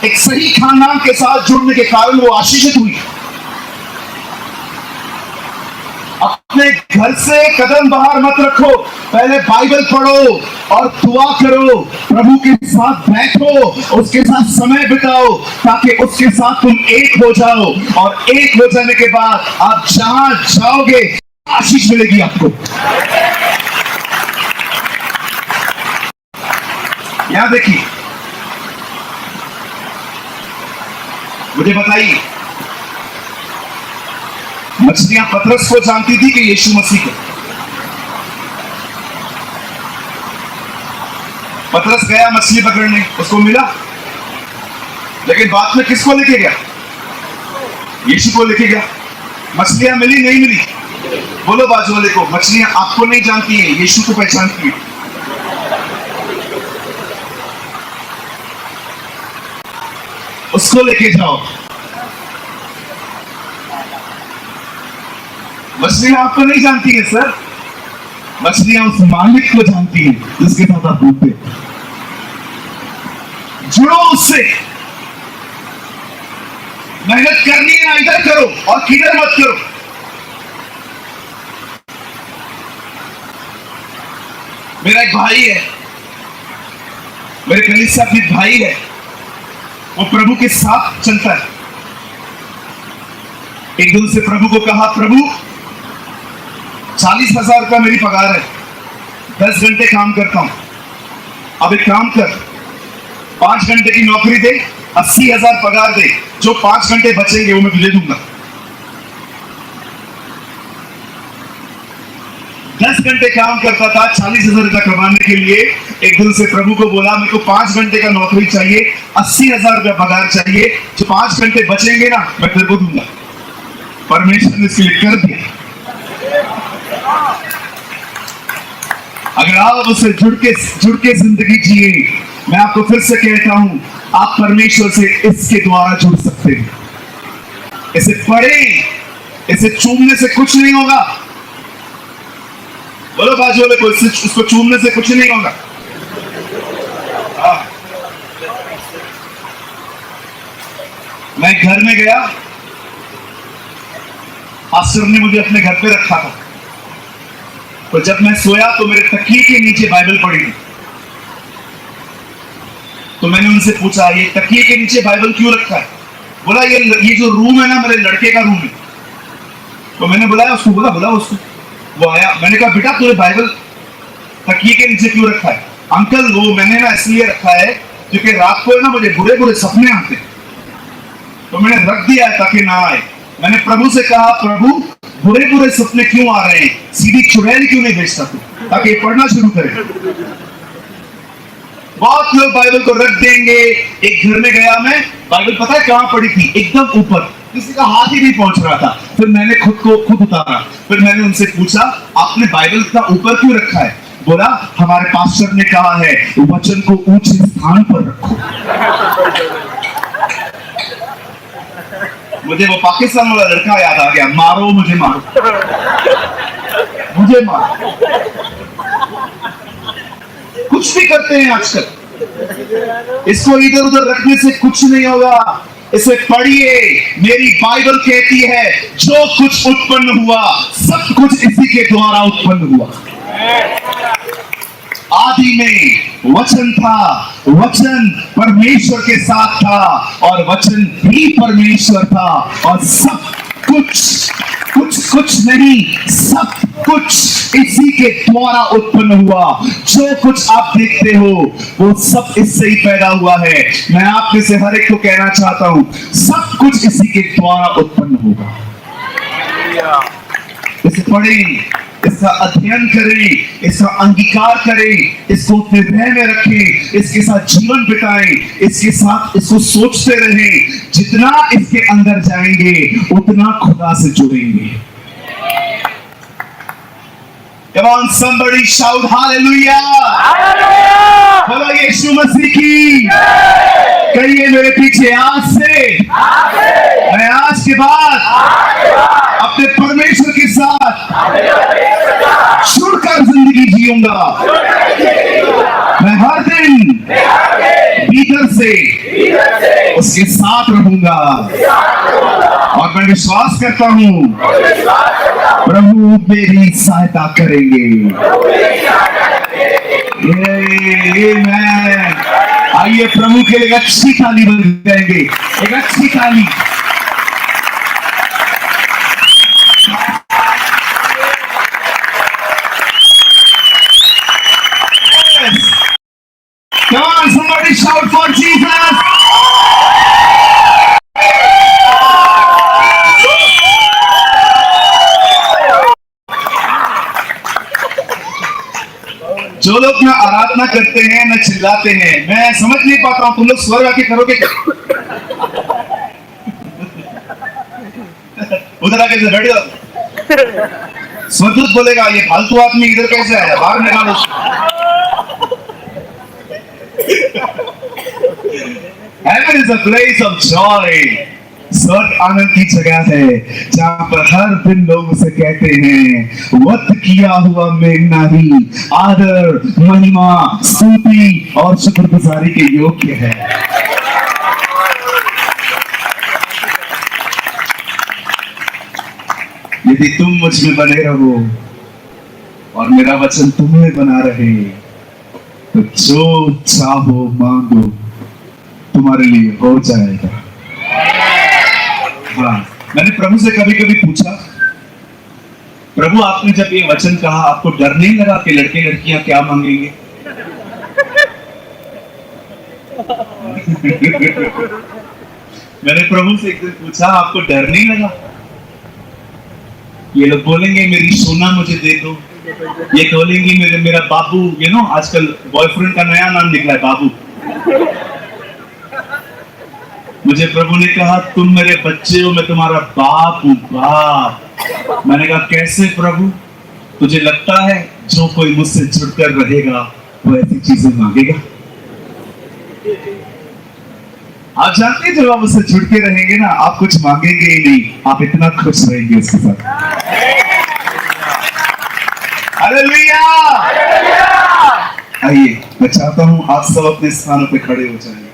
एक सही खानदान के साथ जुड़ने के कारण वो आशीषित हुई। अपने घर से कदम बाहर मत रखो, पहले बाइबल पढ़ो और दुआ करो, प्रभु के साथ बैठो, उसके साथ समय बिताओ, ताकि उसके साथ तुम एक हो जाओ, और एक हो जाने के बाद आप जहां जाओगे आशीष मिलेगी आपको। यहां देखिए, मुझे बताइए, मछलियां पतरस को जानती थी कि यीशु मसीह को? पतरस गया मछली पकड़ने, उसको मिला, लेकिन बाद में किसको लेके गया? यीशु को लेके गया। मछलियां मिली नहीं मिली? बोलो बाजू वाले को, मछलियां आपको नहीं जानती हैं, यीशु को पहचानती हैं। उसको लेके जाओ। मछलियां आपको नहीं जानती हैं सर, मछलियां उस मालिक को जानती हैं जिसके साथ आप घूमते। जुड़ो उससे। मेहनत करनी है ना इधर करो और किधर मत करो। मेरा एक भाई है, मेरे कलीसिया का एक भाई है, वो प्रभु के साथ चलता है। एक दिन से प्रभु को कहा, प्रभु 40,000 रुपया मेरी पगार है, 10 घंटे काम करता हूं, अब एक काम कर, 5 घंटे की नौकरी दे, 80,000 पगार दे, जो 5 घंटे बचेंगे वो मैं तुझे दूंगा। 10 घंटे काम करता था 40,000 रुपया कमाने के लिए। एक दिन से प्रभु को बोला मेरे को 5 घंटे का नौकरी चाहिए, 80,000 रुपया पगार चाहिए, जो 5 घंटे बचेंगे ना मैं तेरे को दूंगा। परमेश्वर ने इसके लिए कर दिया। अगर आप उससे जुड़ के जिंदगी जिए, मैं आपको फिर से कहता हूं, आप परमेश्वर से इसके द्वारा जुड़ सकते हैं। इसे पढ़े, इसे चूमने से कुछ नहीं होगा। बोलो बाजू वाले को, उसको चूमने से कुछ नहीं होगा। मैं घर में गया, पास्टर ने मुझे अपने घर पे रखा था, तो जब मैं सोया तो मेरे तकिए के नीचे बाइबल पड़ी थी। तो मैंने उनसे पूछा ये तकिए के नीचे बाइबल क्यों रखा है? बोला ये जो रूम है ना मेरे लड़के का रूम है। तो मैंने बुलाया उसको, बुला उसको। वो आया, मैंने कहा बेटा तूने बाइबल तकिए के नीचे क्यों रखा है? अंकल वो मैंने ना इसलिए रखा है क्योंकि रात को ना मुझे बुरे बुरे सपने आते, तो मैंने रख दिया है ताकि ना आए। मैंने प्रभु से कहा प्रभु बुरे बुरे सपने क्यों आ रहे हैं, सीधी चुड़ैल क्यों नहीं भेजता तू, ताकि पढ़ना शुरू करे। बहुत लोग बाइबल को रख देंगे। एक घर में गया मैं, बाइबल पता है कहां पड़ी थी? एकदम ऊपर, किसी का हाथ ही नहीं पहुंच रहा था। फिर मैंने खुद उतारा। फिर मैंने उनसे पूछा आपने बाइबल का ऊपर क्यों रखा है? बोला हमारे पास्टर ने कहा है वचन को ऊंचे स्थान पर रखो। मुझे वो पाकिस्तान वाला लड़का याद आ गया, मारो मुझे मारो, मुझे मारो। कुछ भी करते हैं आजकल, इसको इधर उधर रखने से कुछ नहीं होगा। इसे पढ़िए। मेरी बाइबल कहती है जो कुछ उत्पन्न हुआ सब कुछ इसी के द्वारा उत्पन्न हुआ। आदि में वचन था, वचन परमेश्वर के साथ था और वचन भी परमेश्वर था, और सब कुछ कुछ नहीं, सब कुछ इसी के द्वारा उत्पन्न हुआ। जो कुछ आप देखते हो वो सब इससे ही पैदा हुआ है। मैं आपके से हर एक को कहना चाहता हूं सब कुछ इसी के द्वारा उत्पन्न होगा। इसे पढ़ें, इसका अध्ययन करें, इसका अंगीकार करें, इसको अपने हृदय में रखें, इसके साथ जीवन बिताएं, इसके साथ इसको सोचते रहें। जितना इसके अंदर जाएंगे उतना खुदा से जुड़ेंगे। Come on, somebody shout hallelujah! बोलो यीशु मसीह की। कहिए मेरे पीछे आज से मैं आज के बाद अपने परमेश्वर के साथ जुड़कर जिंदगी जीऊंगा। मैं हर दिन भीतर से उसके साथ रहूंगा और मैं विश्वास करता हूं प्रभु मेरी सहायता करेंगे। आइए प्रभु के लिए अच्छी ताली बजाएंगे, एक अच्छी ताली। Come on, somebody shout for Jesus! जो लोग ना आराधना करते हैं ना चिल्लाते हैं, मैं समझ नहीं पाता हूं तुम लोग स्वर्ग आके करोगे क्या? उधर आके बैठ जाओ। स्वर्गदूत बोलेगा ये फालतू आदमी इधर कैसे आया, बाहर निकालो। Heaven is a place of joy. स्वर्ग आनंद की जगह है जहां पर हर दिन लोग उसे कहते हैं वत किया हुआ मेघना ही आदर महिमा स्तुति और शुक्रगुजारी के योग्य है। यदि तुम मुझ में बने रहो और मेरा वचन तुम्हें बना रहे तो जो चाहो मांगो तुम्हारे लिए हो जाएगा। हाँ, मैंने प्रभु से कभी कभी पूछा प्रभु आपने जब ये वचन कहा आपको डर नहीं लगा कि लड़के लड़कियां क्या मांगेंगे? मैंने प्रभु से एक दिन पूछा आपको डर नहीं लगा ये लोग बोलेंगे मेरी सोना मुझे दे दो, ये बोलेंगी मेरा बाबू, आजकल बॉयफ्रेंड का नया नाम निकला है बाबू। मुझे प्रभु ने कहा तुम मेरे बच्चे हो, मैं तुम्हारा बाप हूं, बाप। मैंने कहा कैसे प्रभु? तुझे लगता है जो कोई मुझसे जुड़कर रहेगा वो ऐसी चीजें मांगेगा? आप जानते हैं जब आप उससे जुड़ के रहेंगे ना, आप कुछ मांगेंगे ही नहीं, आप इतना खुश रहेंगे उसके साथ। हालेलुया! आइए, मैं चाहता हूं आप सब अपने स्थानों पे खड़े हो जाएं।